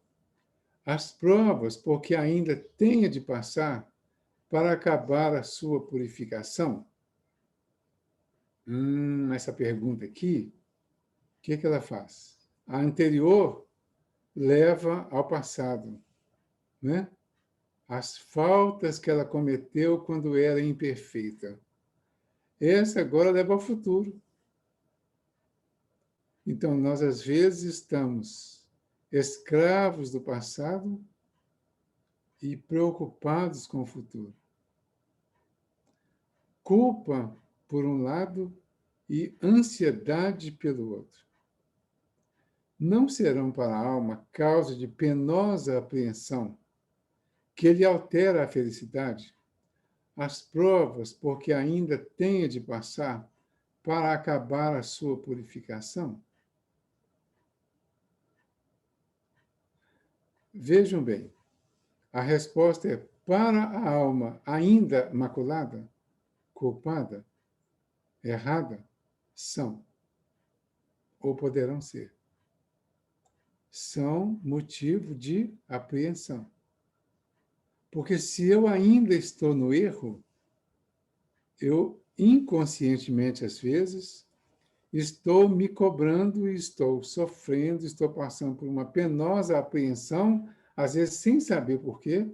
as provas porque ainda tenha de passar para acabar a sua purificação? Essa pergunta aqui, o que ela faz? A anterior leva ao passado, né? As faltas que ela cometeu quando era imperfeita. Essa agora leva ao futuro. Então, nós, às vezes, estamos escravos do passado e preocupados com o futuro. Culpa, por um lado, e ansiedade pelo outro. Não serão para a alma causa de penosa apreensão que lhe altera a felicidade, as provas porque ainda tenha de passar para acabar a sua purificação? Vejam bem, a resposta é: para a alma ainda maculada, culpada, errada, são, ou poderão ser. São motivo de apreensão. Porque se eu ainda estou no erro, eu inconscientemente, às vezes, estou me cobrando e estou sofrendo, estou passando por uma penosa apreensão, às vezes sem saber por quê,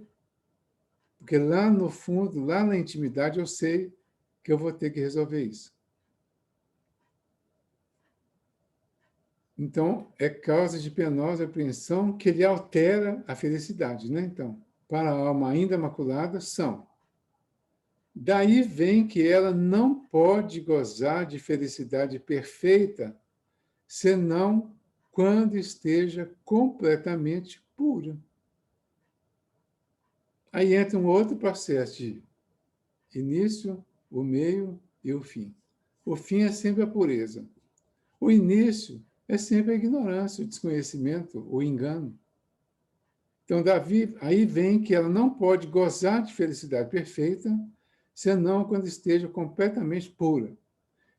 porque lá no fundo, lá na intimidade, eu sei que eu vou ter que resolver isso. Então, é causa de penosa apreensão que ele altera a felicidade, né? Então, para a alma ainda maculada, são. Daí vem que ela não pode gozar de felicidade perfeita, senão quando esteja completamente pura. Aí entra um outro processo de início, o meio e o fim. O fim é sempre a pureza. O início é sempre a ignorância, o desconhecimento, o engano. Então, Davi, aí vem que ela não pode gozar de felicidade perfeita, senão quando esteja completamente pura.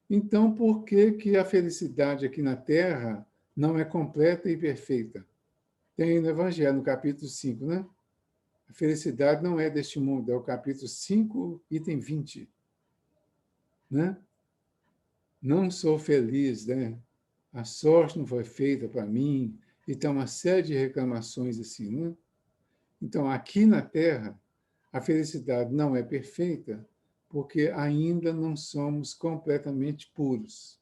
Então, por que que a felicidade aqui na Terra não é completa e perfeita? Tem no Evangelho, no capítulo 5, né? A felicidade não é deste mundo, é o capítulo 5, item 20. Né? Não sou feliz, né? A sorte não foi feita para mim, e tem uma série de reclamações assim, né? Então, aqui na Terra, a felicidade não é perfeita, porque ainda não somos completamente puros.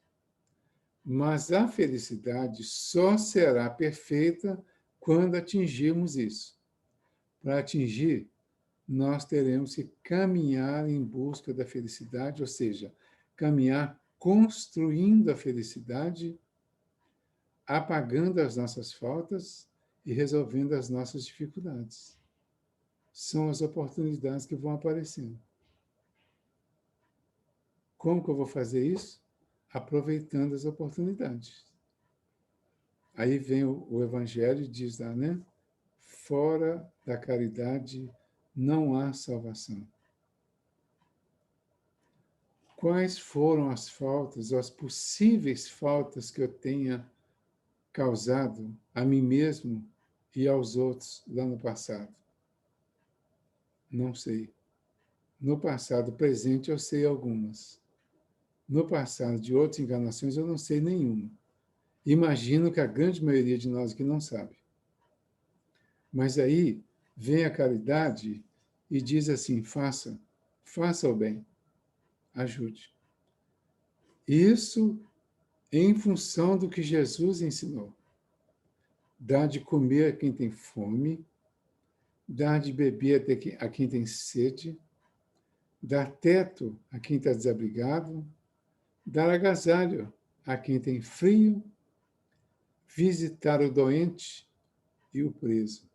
Mas a felicidade só será perfeita quando atingirmos isso. Para atingir, nós teremos que caminhar em busca da felicidade, ou seja, caminhar construindo a felicidade, apagando as nossas faltas e resolvendo as nossas dificuldades. São as oportunidades que vão aparecendo. Como que eu vou fazer isso? Aproveitando as oportunidades. Aí vem o Evangelho e diz lá, né? Fora da caridade não há salvação. Quais foram as faltas, ou as possíveis faltas que eu tenha causado a mim mesmo e aos outros lá no passado? Não sei. No passado presente eu sei algumas. No passado de outras encarnações eu não sei nenhuma. Imagino que a grande maioria de nós aqui não sabe. Mas aí vem a caridade e diz assim, faça o bem, ajude. Isso em função do que Jesus ensinou. Dar de comer a quem tem fome, dar de beber a quem tem sede, dar teto a quem está desabrigado, dar agasalho a quem tem frio, visitar o doente e o preso.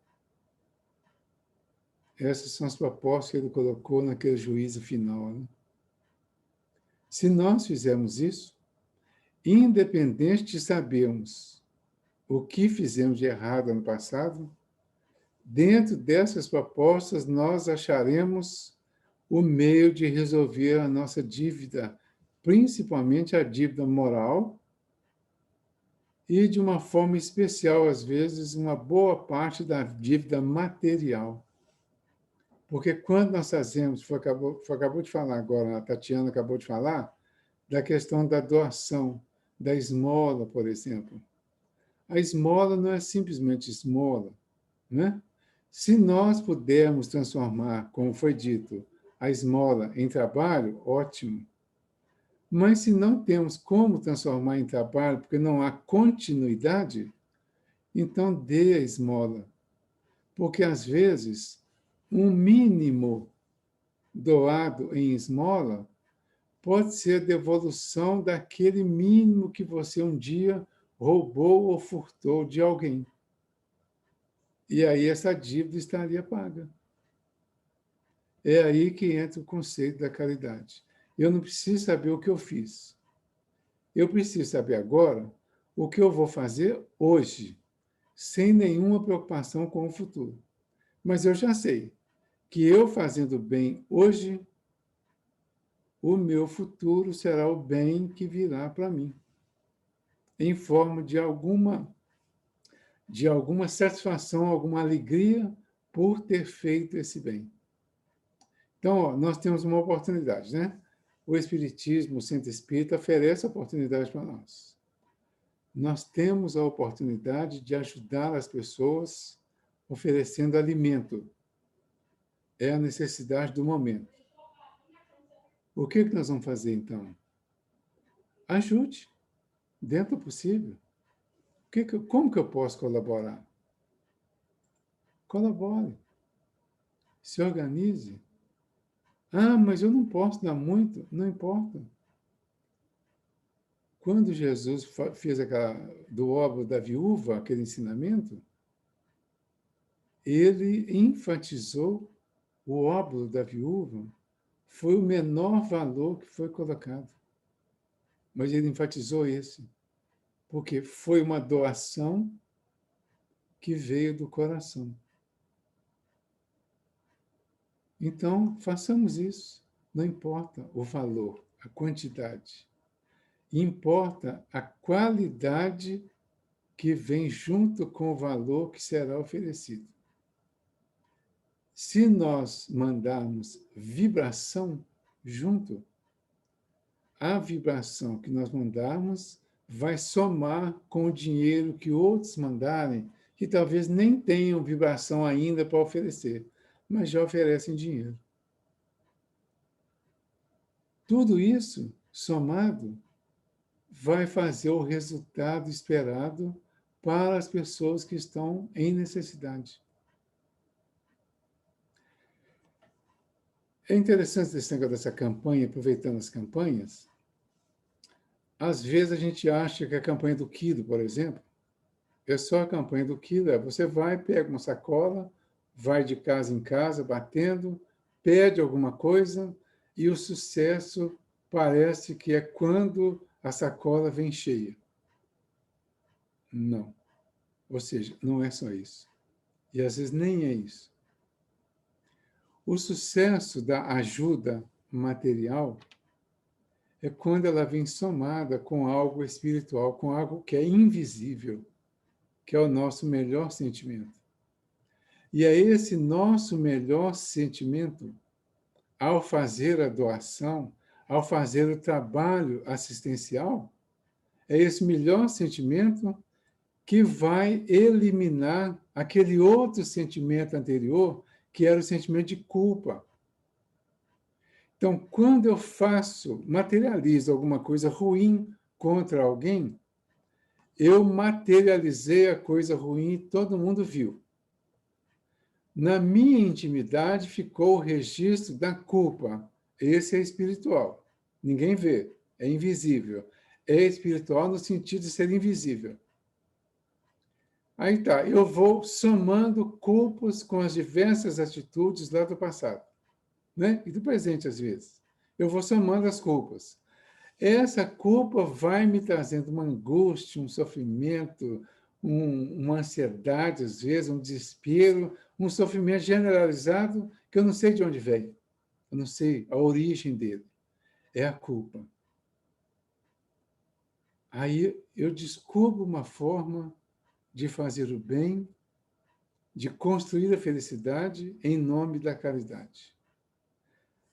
Essas são as propostas que ele colocou naquele juízo final. Né? Se nós fizermos isso, independente de sabermos o que fizemos de errado no passado, dentro dessas propostas nós acharemos o meio de resolver a nossa dívida, principalmente a dívida moral, e de uma forma especial, às vezes, uma boa parte da dívida material. Porque quando nós fazemos, acabou de falar agora, a Tatiana acabou de falar, da questão da doação, da esmola, por exemplo. A esmola não é simplesmente esmola, né? Se nós pudermos transformar, como foi dito, a esmola em trabalho, ótimo. Mas se não temos como transformar em trabalho, porque não há continuidade, então dê a esmola. Porque, às vezes, um mínimo doado em esmola pode ser a devolução daquele mínimo que você um dia roubou ou furtou de alguém. E aí essa dívida estaria paga. É aí que entra o conceito da caridade. Eu não preciso saber o que eu fiz. Eu preciso saber agora o que eu vou fazer hoje, sem nenhuma preocupação com o futuro. Mas eu já sei que eu fazendo bem hoje, o meu futuro será o bem que virá para mim, em forma de alguma satisfação, alguma alegria por ter feito esse bem. Então, ó, nós temos uma oportunidade, né? o Espiritismo, o Centro Espírita, oferece oportunidade para nós. Nós temos a oportunidade de ajudar as pessoas oferecendo alimento. É a necessidade do momento. O que nós vamos fazer, então? Ajude, dentro do possível. Como que eu posso colaborar? Colabore. Se organize. Ah, mas eu não posso dar muito. Não importa. Quando Jesus fez do óbolo da viúva, aquele ensinamento, ele enfatizou o óbolo da viúva, foi o menor valor que foi colocado. Mas ele enfatizou esse, porque foi uma doação que veio do coração. Então, façamos isso. Não importa o valor, a quantidade. Importa a qualidade que vem junto com o valor que será oferecido. Se nós mandarmos vibração junto, a vibração que nós mandarmos vai somar com o dinheiro que outros mandarem, que talvez nem tenham vibração ainda para oferecer, mas já oferecem dinheiro. Tudo isso, somado, vai fazer o resultado esperado para as pessoas que estão em necessidade. É interessante esse negócio dessa campanha, aproveitando as campanhas. Às vezes a gente acha que a campanha do quilo, por exemplo, é só a campanha do quilo. Você vai, pega uma sacola, vai de casa em casa, batendo, pede alguma coisa, e o sucesso parece que é quando a sacola vem cheia. Não. Ou seja, não é só isso. E às vezes nem é isso. O sucesso da ajuda material é quando ela vem somada com algo espiritual, com algo que é invisível, que é o nosso melhor sentimento. E é esse nosso melhor sentimento, ao fazer a doação, ao fazer o trabalho assistencial, é esse melhor sentimento que vai eliminar aquele outro sentimento anterior, que era o sentimento de culpa. Então, quando eu materializo alguma coisa ruim contra alguém, eu materializei a coisa ruim e todo mundo viu. Na minha intimidade ficou o registro da culpa. Esse é espiritual. Ninguém vê, é invisível. É espiritual no sentido de ser invisível. Aí tá, eu vou somando culpas com as diversas atitudes lá do passado, né? E do presente, às vezes. Eu vou somando as culpas. Essa culpa vai me trazendo uma angústia, um sofrimento, uma ansiedade, às vezes, um desespero, um sofrimento generalizado que eu não sei de onde vem. Eu não sei a origem dele. É a culpa. Aí eu descubro uma forma de fazer o bem, de construir a felicidade em nome da caridade.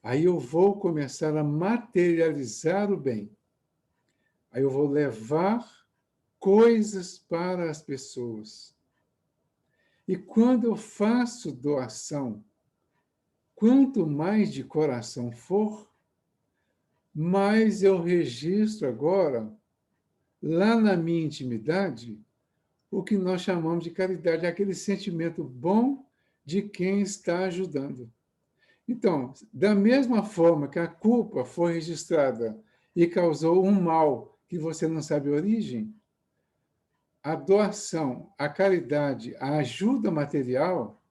Aí eu vou começar a materializar o bem. Aí eu vou levar coisas para as pessoas. E quando eu faço doação, quanto mais de coração for, mais eu registro agora, lá na minha intimidade, o que nós chamamos de caridade, aquele sentimento bom de quem está ajudando. Então, da mesma forma que a culpa foi registrada e causou um mal que você não sabe a origem, a doação, a caridade, a ajuda material,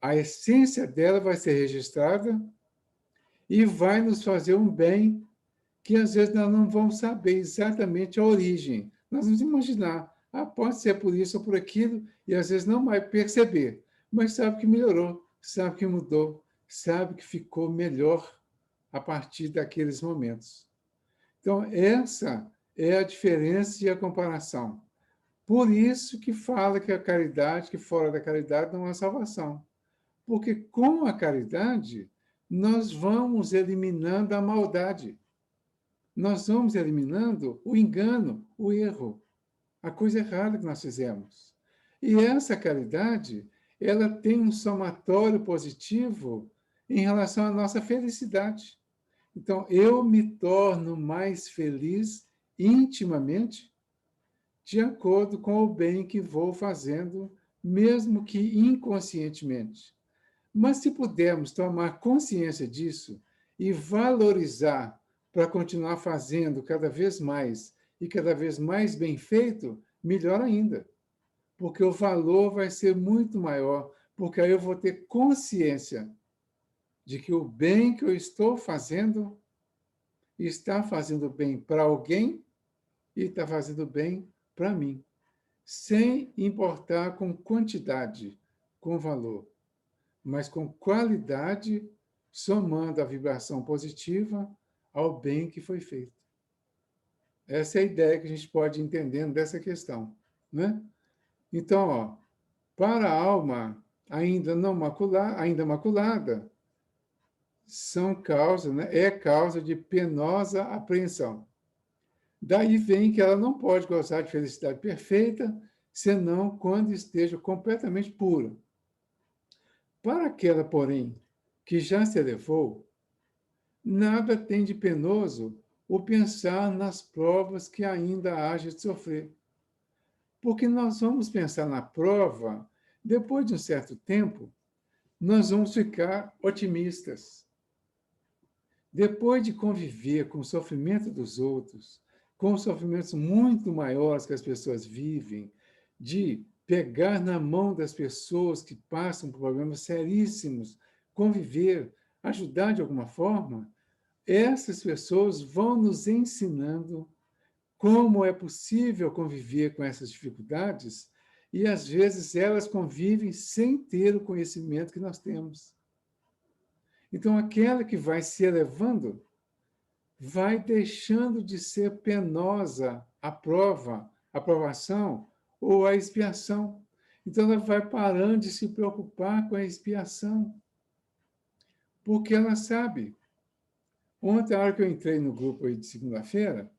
a essência dela vai ser registrada e vai nos fazer um bem que às vezes nós não vamos saber exatamente a origem. Nós vamos imaginar, pode ser por isso ou por aquilo, e às vezes não vai perceber, mas sabe que melhorou, sabe que mudou, sabe que ficou melhor a partir daqueles momentos. Então, essa é a diferença e a comparação. Por isso que fala que a caridade, que fora da caridade não há salvação. Porque com a caridade, nós vamos eliminando a maldade. nós vamos eliminando o engano, o erro, a coisa errada que nós fizemos. E essa caridade, ela tem um somatório positivo em relação à nossa felicidade. Então, eu me torno mais feliz intimamente de acordo com o bem que vou fazendo, mesmo que inconscientemente. Mas se pudermos tomar consciência disso e valorizar para continuar fazendo cada vez mais e cada vez mais bem feito, melhor ainda. Porque o valor vai ser muito maior, porque aí eu vou ter consciência de que o bem que eu estou fazendo está fazendo bem para alguém e está fazendo bem para mim, sem importar com quantidade, com valor, mas com qualidade, somando a vibração positiva ao bem que foi feito. Essa é a ideia que a gente pode ir entendendo dessa questão, né? Então, ó, para a alma ainda não maculada, ainda maculada, são causa, né? É causa de penosa apreensão. Daí vem que ela não pode gozar de felicidade perfeita, senão quando esteja completamente pura. Para aquela, porém, que já se elevou, nada tem de penoso o pensar nas provas que ainda haja de sofrer. Porque nós vamos pensar na prova, depois de um certo tempo, nós vamos ficar otimistas. Depois de conviver com o sofrimento dos outros, com os sofrimentos muito maiores que as pessoas vivem, de pegar na mão das pessoas que passam por problemas seríssimos, conviver, ajudar de alguma forma, essas pessoas vão nos ensinando como é possível conviver com essas dificuldades e, às vezes, elas convivem sem ter o conhecimento que nós temos. Então, aquela que vai se elevando vai deixando de ser penosa a prova, a provação ou a expiação. Então, ela vai parando de se preocupar com a expiação, porque ela sabe. Ontem, a hora que eu entrei no grupo aí de segunda-feira,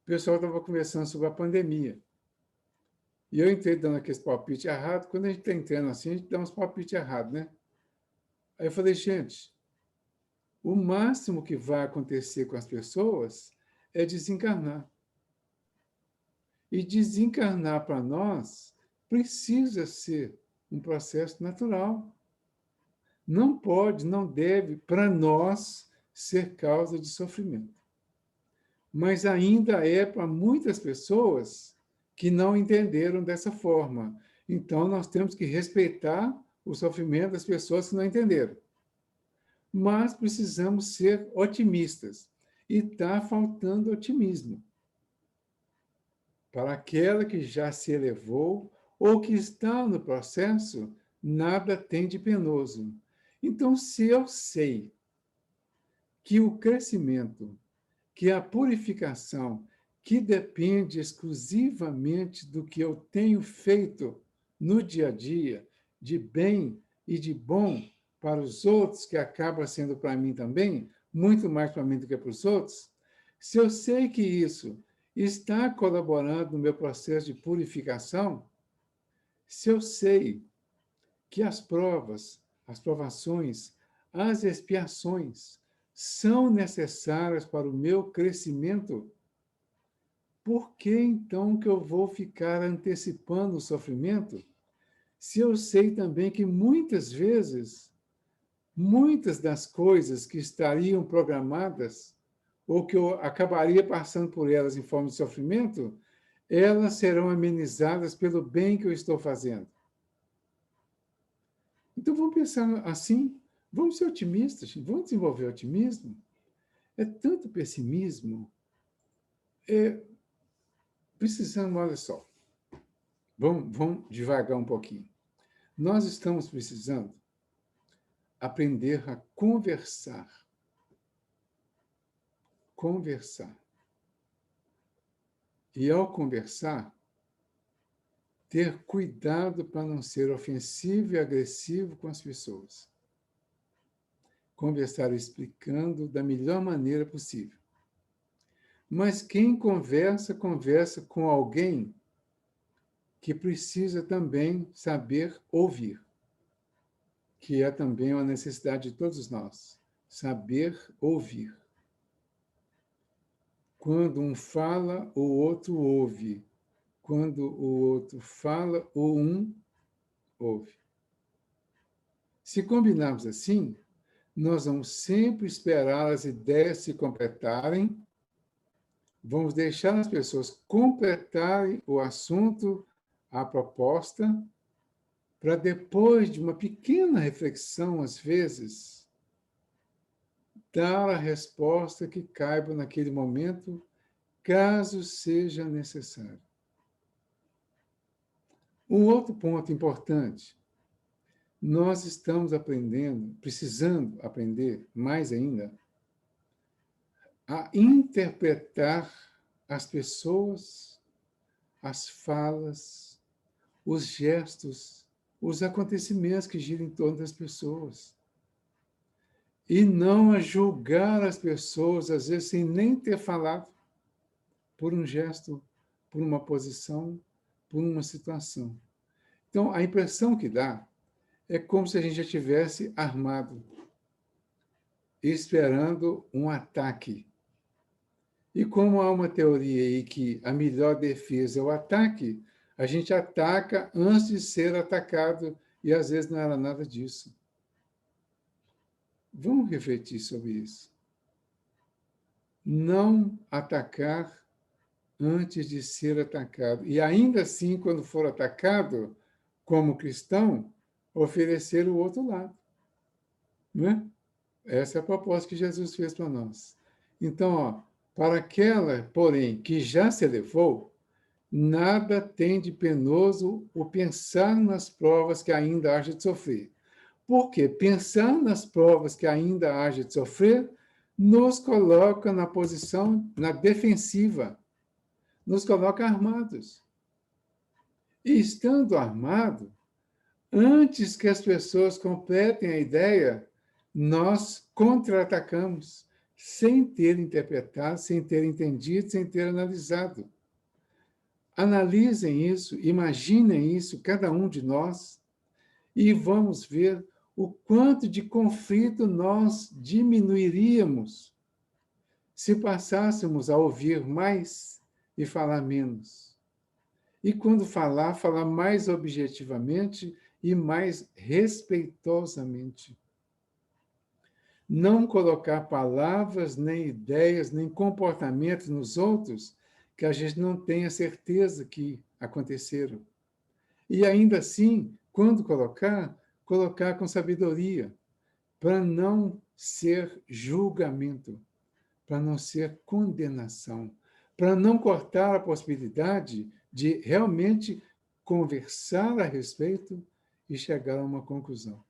o pessoal estava conversando sobre a pandemia. E eu entrei dando aqueles palpites errados. Quando a gente está entrando assim, a gente dá uns palpites errados, né? Aí eu falei, gente, o máximo que vai acontecer com as pessoas é desencarnar. E desencarnar para nós precisa ser um processo natural. Não pode, não deve, para nós, ser causa de sofrimento. Mas ainda é para muitas pessoas que não entenderam dessa forma. Então, nós temos que respeitar o sofrimento das pessoas que não entenderam. Mas precisamos ser otimistas. E está faltando otimismo. Para aquela que já se elevou ou que está no processo, nada tem de penoso. Então, se eu sei que o crescimento, que a purificação, que depende exclusivamente do que eu tenho feito no dia a dia, de bem e de bom para os outros, que acaba sendo para mim também, muito mais para mim do que para os outros, se eu sei que isso está colaborando no meu processo de purificação, se eu sei que as provas, as provações, as expiações são necessárias para o meu crescimento, por que então que eu vou ficar antecipando o sofrimento, se eu sei também que muitas vezes, muitas das coisas que estariam programadas, ou que eu acabaria passando por elas em forma de sofrimento, elas serão amenizadas pelo bem que eu estou fazendo. Então vamos pensar assim, vamos ser otimistas, vamos desenvolver otimismo. É tanto pessimismo. Precisamos, olha só, vamos devagar um pouquinho. Nós estamos precisando aprender a conversar. Conversar. E ao conversar, ter cuidado para não ser ofensivo e agressivo com as pessoas. Conversar explicando da melhor maneira possível. Mas quem conversa, conversa com alguém que precisa também saber ouvir, que é também uma necessidade de todos nós, saber ouvir. Quando um fala, o outro ouve. Quando o outro fala, o um ouve. Se combinarmos assim, nós vamos sempre esperar as ideias se completarem, vamos deixar as pessoas completarem o assunto, a proposta, para depois de uma pequena reflexão, às vezes, dar a resposta que caiba naquele momento, caso seja necessário. Um outro ponto importante, nós estamos aprendendo, precisando aprender mais ainda, a interpretar as pessoas, as falas, os gestos, os acontecimentos que giram em torno das pessoas. E não a julgar as pessoas, às vezes, sem nem ter falado, por um gesto, por uma posição, por uma situação. Então, a impressão que dá é como se a gente já estivesse armado, esperando um ataque. E como há uma teoria aí que a melhor defesa é o ataque, a gente ataca antes de ser atacado, e às vezes não era nada disso. Vamos refletir sobre isso. Não atacar antes de ser atacado. E ainda assim, quando for atacado, como cristão, oferecer o outro lado. Não é? Essa é a proposta que Jesus fez para nós. Então, ó, para aquela, porém, que já se elevou, nada tem de penoso o pensar nas provas que ainda haja de sofrer. Porque pensar nas provas que ainda haja de sofrer nos coloca na posição, na defensiva, nos coloca armados. E estando armado, antes que as pessoas completem a ideia, nós contra-atacamos, sem ter interpretado, sem ter entendido, sem ter analisado. Analisem isso, imaginem isso, cada um de nós, e vamos ver o quanto de conflito nós diminuiríamos se passássemos a ouvir mais e falar menos. E quando falar, falar mais objetivamente e mais respeitosamente. Não colocar palavras, nem ideias, nem comportamentos nos outros que a gente não tenha certeza que aconteceram. E ainda assim, quando colocar, colocar com sabedoria, para não ser julgamento, para não ser condenação, para não cortar a possibilidade de realmente conversar a respeito e chegar a uma conclusão.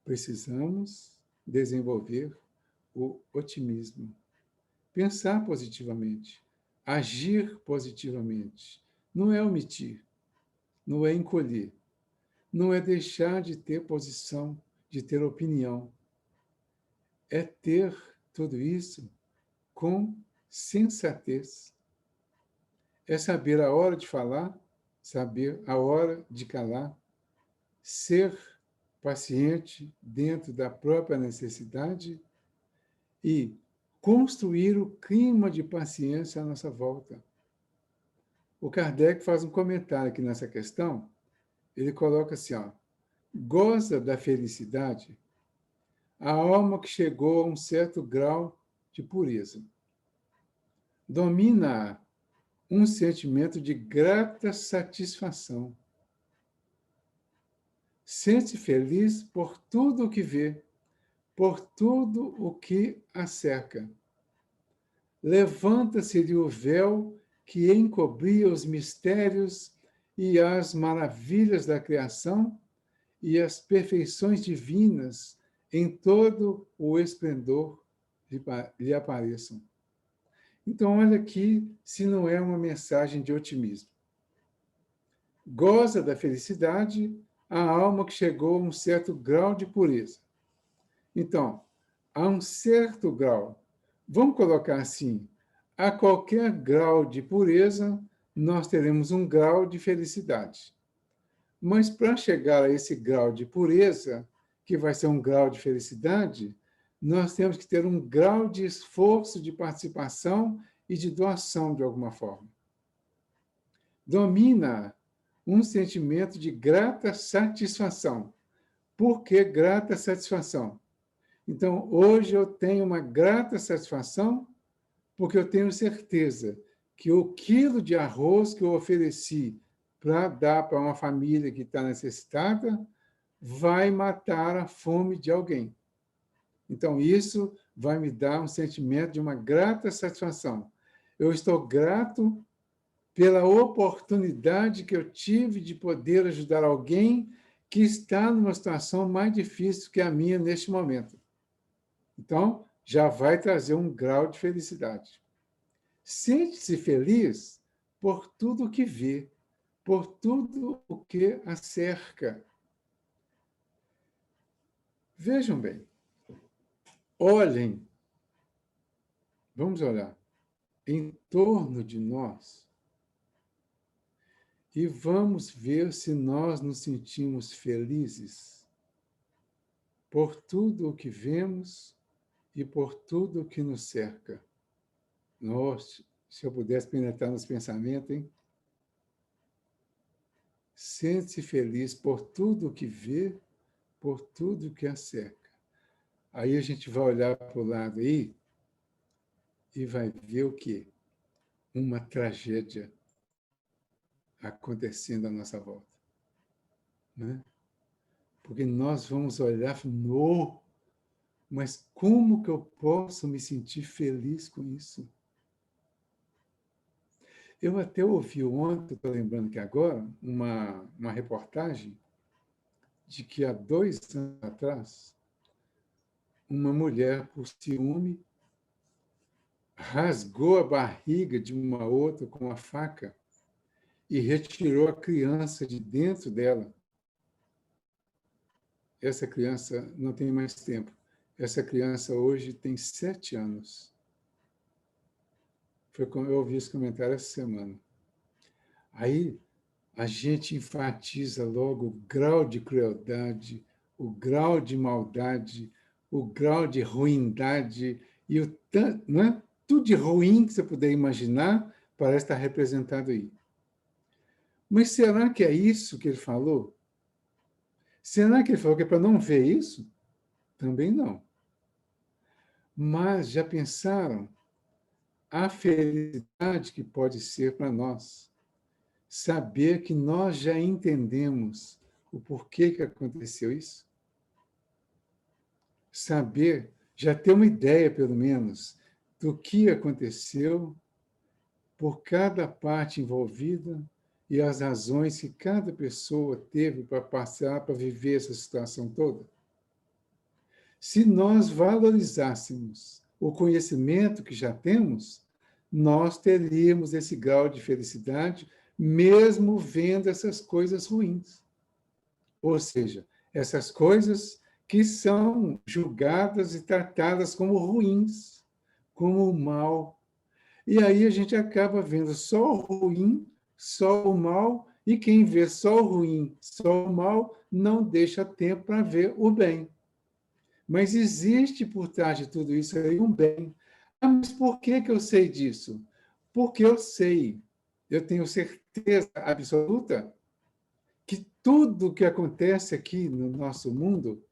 Precisamos desenvolver o otimismo, pensar positivamente, agir positivamente. Não é omitir, não é encolher, não é deixar de ter posição, de ter opinião. É ter tudo isso com sensatez. É saber a hora de falar, saber a hora de calar, ser paciente dentro da própria necessidade e construir o clima de paciência à nossa volta. O Kardec faz um comentário aqui nessa questão. Ele coloca assim, ó, goza da felicidade a alma que chegou a um certo grau de pureza. Domina um sentimento de grata satisfação. Sente-se feliz por tudo o que vê, por tudo o que a cerca. Levanta-se-lhe o véu que encobria os mistérios e as maravilhas da criação e as perfeições divinas em todo o esplendor lhe apareçam. Então, olha aqui se não é uma mensagem de otimismo. Goza da felicidade a alma que chegou a um certo grau de pureza. Então, a um certo grau, vamos colocar assim, a qualquer grau de pureza, nós teremos um grau de felicidade. Mas para chegar a esse grau de pureza, que vai ser um grau de felicidade, nós temos que ter um grau de esforço, de participação e de doação de alguma forma. Domina um sentimento de grata satisfação. Por que grata satisfação? Então, hoje eu tenho uma grata satisfação porque eu tenho certeza que o quilo de arroz que eu ofereci para dar para uma família que está necessitada vai matar a fome de alguém. Então, isso vai me dar um sentimento de uma grata satisfação. Eu estou grato pela oportunidade que eu tive de poder ajudar alguém que está numa situação mais difícil que a minha neste momento. Então, já vai trazer um grau de felicidade. Sente-se feliz por tudo o que vê, por tudo o que a cerca. Vejam bem, olhem, vamos olhar em torno de nós e vamos ver se nós nos sentimos felizes por tudo o que vemos e por tudo o que nos cerca. Nossa, se eu pudesse penetrar nos pensamentos, hein? Sente-se feliz por tudo o que vê, por tudo o que a cerca. Aí a gente vai olhar para o lado aí e vai ver o quê? Uma tragédia acontecendo à nossa volta. Né? Porque nós vamos olhar e falar, no, mas como que eu posso me sentir feliz com isso? Eu até ouvi ontem, estou lembrando que agora, uma reportagem de que há 2 anos atrás, uma mulher, por ciúme, rasgou a barriga de uma outra com uma faca e retirou a criança de dentro dela. Essa criança não tem mais tempo. Essa criança hoje tem 7 anos. Foi como eu ouvi esse comentário essa semana. Aí a gente enfatiza logo o grau de crueldade, o grau de maldade, o grau de ruindade e o tanto, não é? Tudo de ruim que você puder imaginar parece estar representado aí. Mas será que é isso que ele falou? Será que ele falou que é para não ver isso? Também não. Mas já pensaram a felicidade que pode ser para nós? Saber que nós já entendemos o porquê que aconteceu isso? Saber, já ter uma ideia, pelo menos, do que aconteceu por cada parte envolvida e as razões que cada pessoa teve para passar, para viver essa situação toda? Se nós valorizássemos o conhecimento que já temos, nós teríamos esse grau de felicidade, mesmo vendo essas coisas ruins. Ou seja, essas coisas que são julgadas e tratadas como ruins, como mal. E aí a gente acaba vendo só o ruim, só o mal, e quem vê só o ruim, só o mal, não deixa tempo para ver o bem. Mas existe por trás de tudo isso aí um bem. Ah, mas por que eu sei disso? Porque eu sei, eu tenho certeza absoluta que tudo que acontece aqui no nosso mundo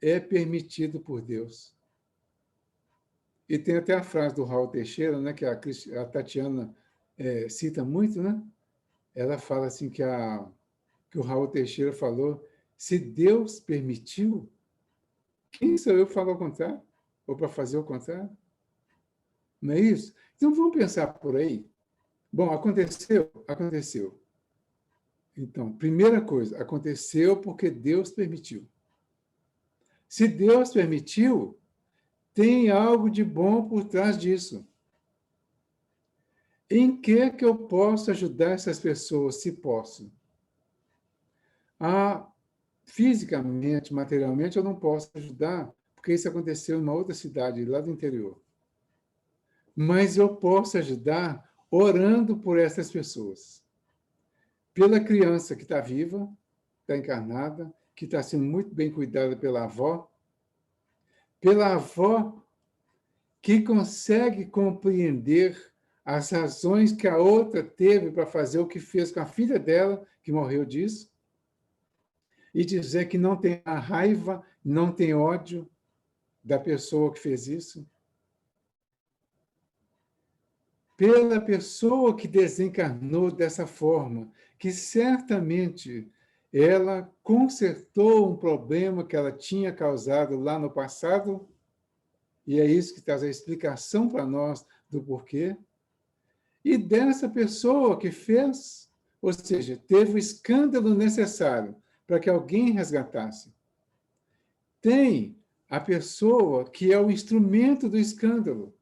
é permitido por Deus. E tem até a frase do Raul Teixeira, né, que a Tatiana cita muito, né? Ela fala assim que o Raul Teixeira falou, se Deus permitiu, quem sou eu para falar o contrário? Ou para fazer o contrário? Não é isso? Então vamos pensar por aí. Bom, aconteceu? Aconteceu. Então, primeira coisa, aconteceu porque Deus permitiu. Se Deus permitiu, tem algo de bom por trás disso. Em que eu posso ajudar essas pessoas, se posso? Ah, fisicamente, materialmente, eu não posso ajudar, porque isso aconteceu em uma outra cidade, lá do interior. mas eu posso ajudar orando por essas pessoas. Pela criança que está viva, está encarnada, que está sendo muito bem cuidada pela avó que consegue compreender as razões que a outra teve para fazer o que fez com a filha dela, que morreu disso, e dizer que não tem a raiva, não tem ódio da pessoa que fez isso. Pela pessoa que desencarnou dessa forma, que certamente ela consertou um problema que ela tinha causado lá no passado, e é isso que traz a explicação para nós do porquê. E dessa pessoa que fez, ou seja, teve o escândalo necessário para que alguém resgatasse. Tem a pessoa que é o instrumento do escândalo,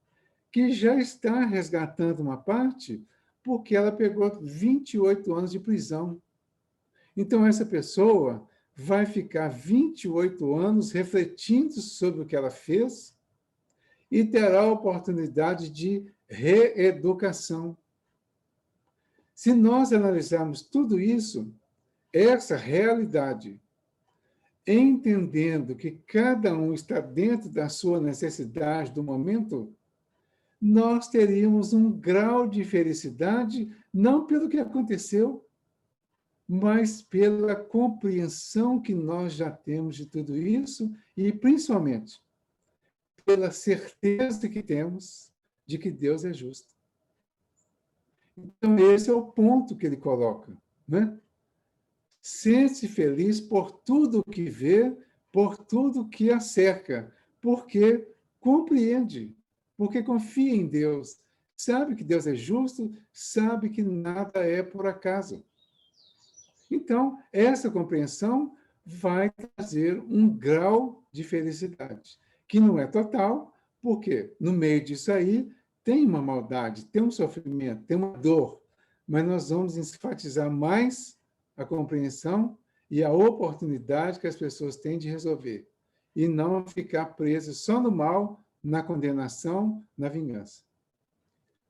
que já está resgatando uma parte porque ela pegou 28 anos de prisão. Então, essa pessoa vai ficar 28 anos refletindo sobre o que ela fez e terá a oportunidade de reeducação. Se nós analisarmos tudo isso, essa realidade, entendendo que cada um está dentro da sua necessidade do momento, nós teríamos um grau de felicidade, não pelo que aconteceu, mas pela compreensão que nós já temos de tudo isso e, principalmente, pela certeza que temos de que Deus é justo. Então, esse é o ponto que ele coloca, né? Sente-se feliz por tudo que vê, por tudo que a cerca, porque compreende, porque confia em Deus, sabe que Deus é justo, sabe que nada é por acaso. Então, essa compreensão vai trazer um grau de felicidade, que não é total, porque no meio disso aí tem uma maldade, tem um sofrimento, tem uma dor, mas nós vamos enfatizar mais a compreensão e a oportunidade que as pessoas têm de resolver, e não ficar presas só no mal, na condenação, na vingança.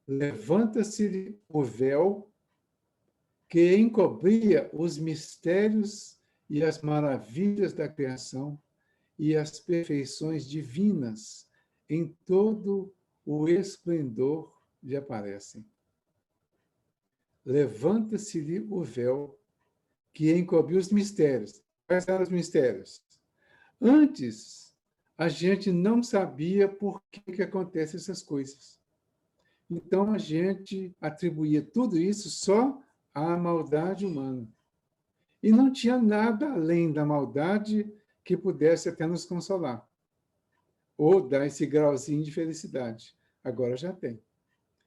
Levanta-se o véu que encobria os mistérios e as maravilhas da criação e as perfeições divinas em todo o esplendor lhe aparecem. Levanta-se-lhe o véu que encobriu os mistérios. Quais eram os mistérios? Antes, a gente não sabia por que acontecem essas coisas. Então, a gente atribuía tudo isso só à maldade humana. E não tinha nada além da maldade que pudesse até nos consolar, ou dar esse grauzinho de felicidade. Agora já tem.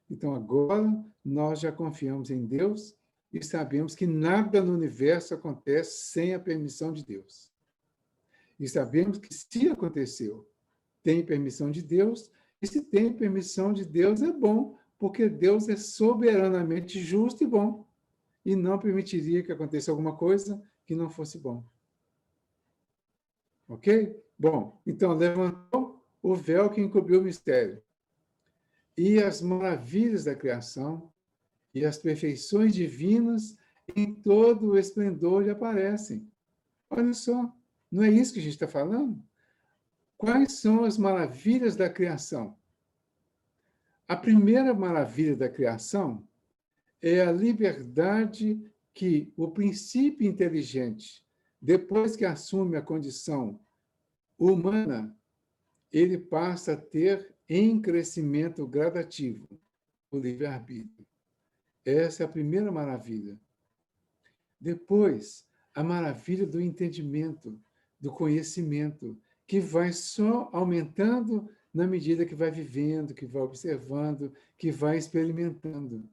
Então, agora nós já confiamos em Deus e sabemos que nada no universo acontece sem a permissão de Deus. E sabemos que, se aconteceu, tem permissão de Deus, e se tem permissão de Deus, é bom, porque Deus é soberanamente justo e bom, e não permitiria que aconteça alguma coisa que não fosse bom. Ok? Bom, então levantou o véu que encobriu o mistério. E as maravilhas da criação e as perfeições divinas em todo o esplendor lhe aparecem. Olha só, não é isso que a gente está falando? Quais são as maravilhas da criação? A primeira maravilha da criação é a liberdade que o princípio inteligente, depois que assume a condição humana, ele passa a ter em crescimento gradativo, o livre-arbítrio. Essa é a primeira maravilha. Depois, a maravilha do entendimento, do conhecimento, que vai só aumentando na medida que vai vivendo, que vai observando, que vai experimentando.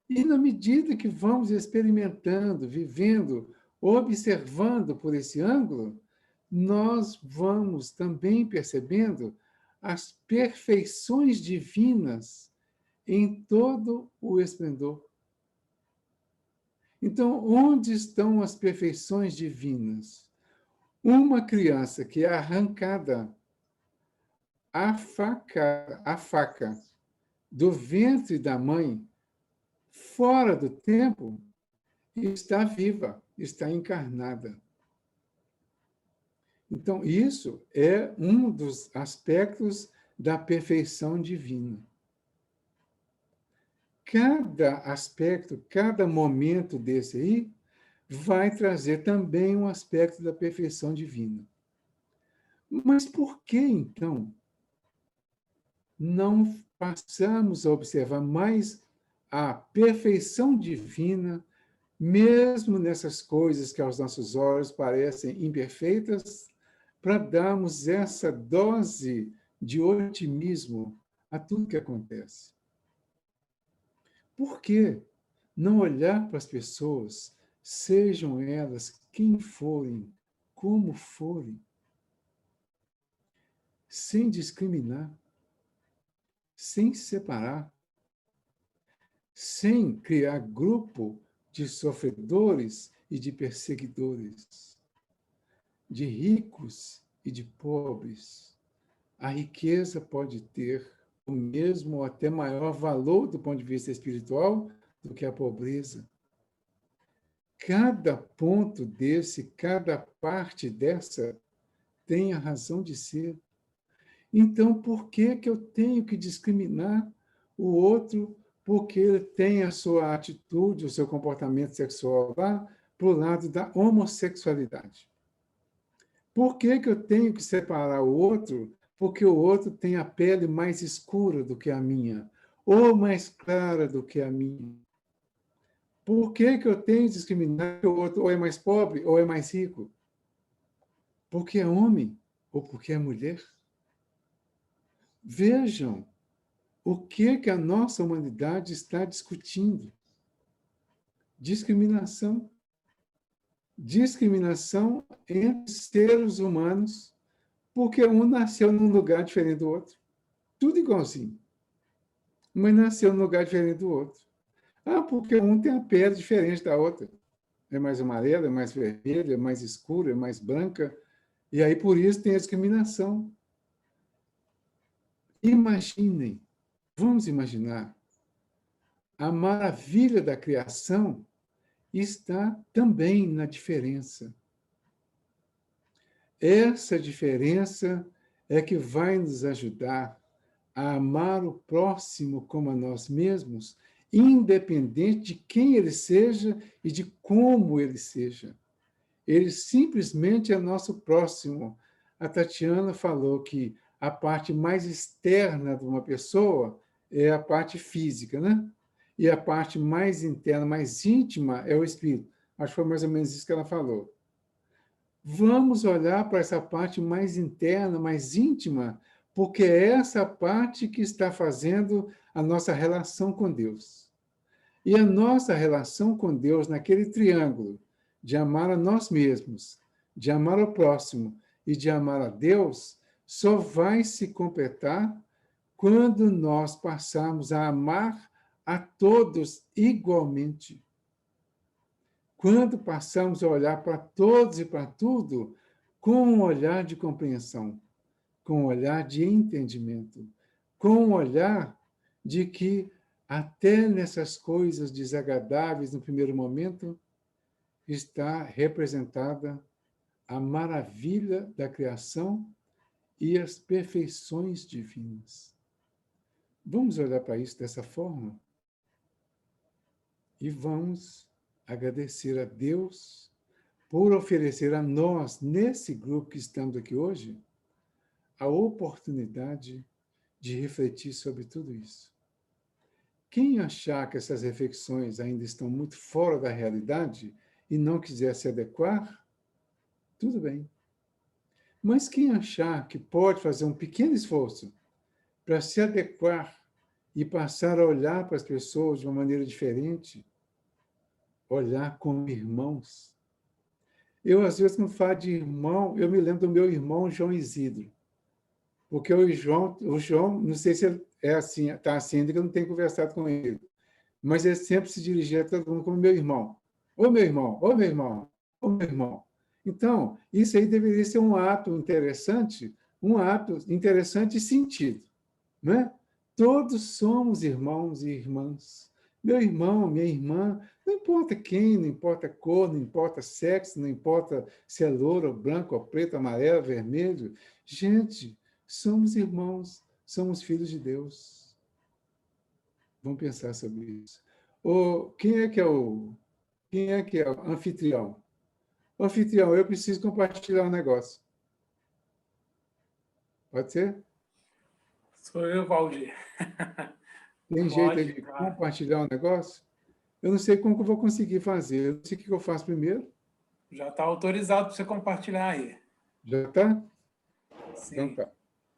E na medida que vamos experimentando, vivendo, observando por esse ângulo, nós vamos também percebendo as perfeições divinas em todo o esplendor. Então, onde estão as perfeições divinas? Uma criança que é arrancada a faca do ventre da mãe, fora do tempo, está viva, está encarnada. Então, isso é um dos aspectos da perfeição divina. Cada aspecto, cada momento desse aí, vai trazer também um aspecto da perfeição divina. Mas por que, então, não passamos a observar mais a perfeição divina, mesmo nessas coisas que aos nossos olhos parecem imperfeitas, para darmos essa dose de otimismo a tudo que acontece? Por que não olhar para as pessoas, sejam elas quem forem, como forem, sem discriminar, sem separar, sem criar grupo de sofredores e de perseguidores, de ricos e de pobres? A riqueza pode ter o mesmo ou até maior valor do ponto de vista espiritual do que a pobreza. Cada ponto desse, cada parte dessa tem a razão de ser. Então, por que que eu tenho que discriminar o outro porque ele tem a sua atitude, o seu comportamento sexual lá para o lado da homossexualidade? Por que que eu tenho que separar o outro porque o outro tem a pele mais escura do que a minha, ou mais clara do que a minha? Por que que eu tenho que discriminar o outro ou é mais pobre ou é mais rico? Porque é homem ou porque é mulher? Vejam o que a nossa humanidade está discutindo. Discriminação. Discriminação entre seres humanos, porque um nasceu num lugar diferente do outro. Tudo igualzinho. Mas nasceu num lugar diferente do outro. Ah, porque um tem a pele diferente da outra. É mais amarela, é mais vermelha, é mais escura, é mais branca. E aí, por isso, tem a discriminação. Imaginem, vamos imaginar, a maravilha da criação está também na diferença. Essa diferença é que vai nos ajudar a amar o próximo como a nós mesmos, independente de quem ele seja e de como ele seja. Ele simplesmente é nosso próximo. A Tatiana falou que a parte mais externa de uma pessoa é a parte física, né? E a parte mais interna, mais íntima, é o espírito. Acho que foi mais ou menos isso que ela falou. Vamos olhar para essa parte mais interna, mais íntima, porque é essa parte que está fazendo a nossa relação com Deus. E a nossa relação com Deus, naquele triângulo de amar a nós mesmos, de amar ao próximo e de amar a Deus, só vai se completar quando nós passarmos a amar a todos igualmente. Quando passamos a olhar para todos e para tudo com um olhar de compreensão, com um olhar de entendimento, com um olhar de que até nessas coisas desagradáveis no primeiro momento está representada a maravilha da criação e as perfeições divinas. Vamos olhar para isso dessa forma e vamos agradecer a Deus por oferecer a nós, nesse grupo que estamos aqui hoje, a oportunidade de refletir sobre tudo isso. Quem achar que essas reflexões ainda estão muito fora da realidade e não quiser se adequar, tudo bem. Mas quem achar que pode fazer um pequeno esforço para se adequar e passar a olhar para as pessoas de uma maneira diferente, olhar como irmãos. Eu, às vezes, quando falo de irmão, eu me lembro do meu irmão João Isidro. Porque o João, não sei se ele é assim, está assim, ainda que eu não tenho conversado com ele, mas ele sempre se dirigia a todo mundo como meu irmão. Ô meu irmão, ô meu irmão, ô meu irmão. Então, isso aí deveria ser um ato interessante e sentido, né? Todos somos irmãos e irmãs. Meu irmão, minha irmã, não importa quem, não importa a cor, não importa sexo, não importa se é louro, branco, ou preto, amarelo, vermelho. Gente, somos irmãos, somos filhos de Deus. Vamos pensar sobre isso. Quem é que é o anfitrião? O anfitrião, eu preciso compartilhar um negócio. Pode ser? Sou eu, Valdir. Tem jeito aí Pode, de claro. compartilhar um negócio? Eu não sei como que eu vou conseguir fazer. Eu não sei o que eu faço primeiro. Já está autorizado para você compartilhar aí. Já está? Então Sim. tá.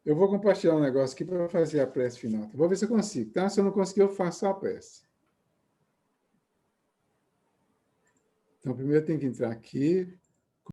Eu vou compartilhar um negócio aqui para fazer a prece final. Vou ver se eu consigo, tá? Se eu não conseguir, eu faço só a prece. Então, primeiro eu tenho que entrar aqui.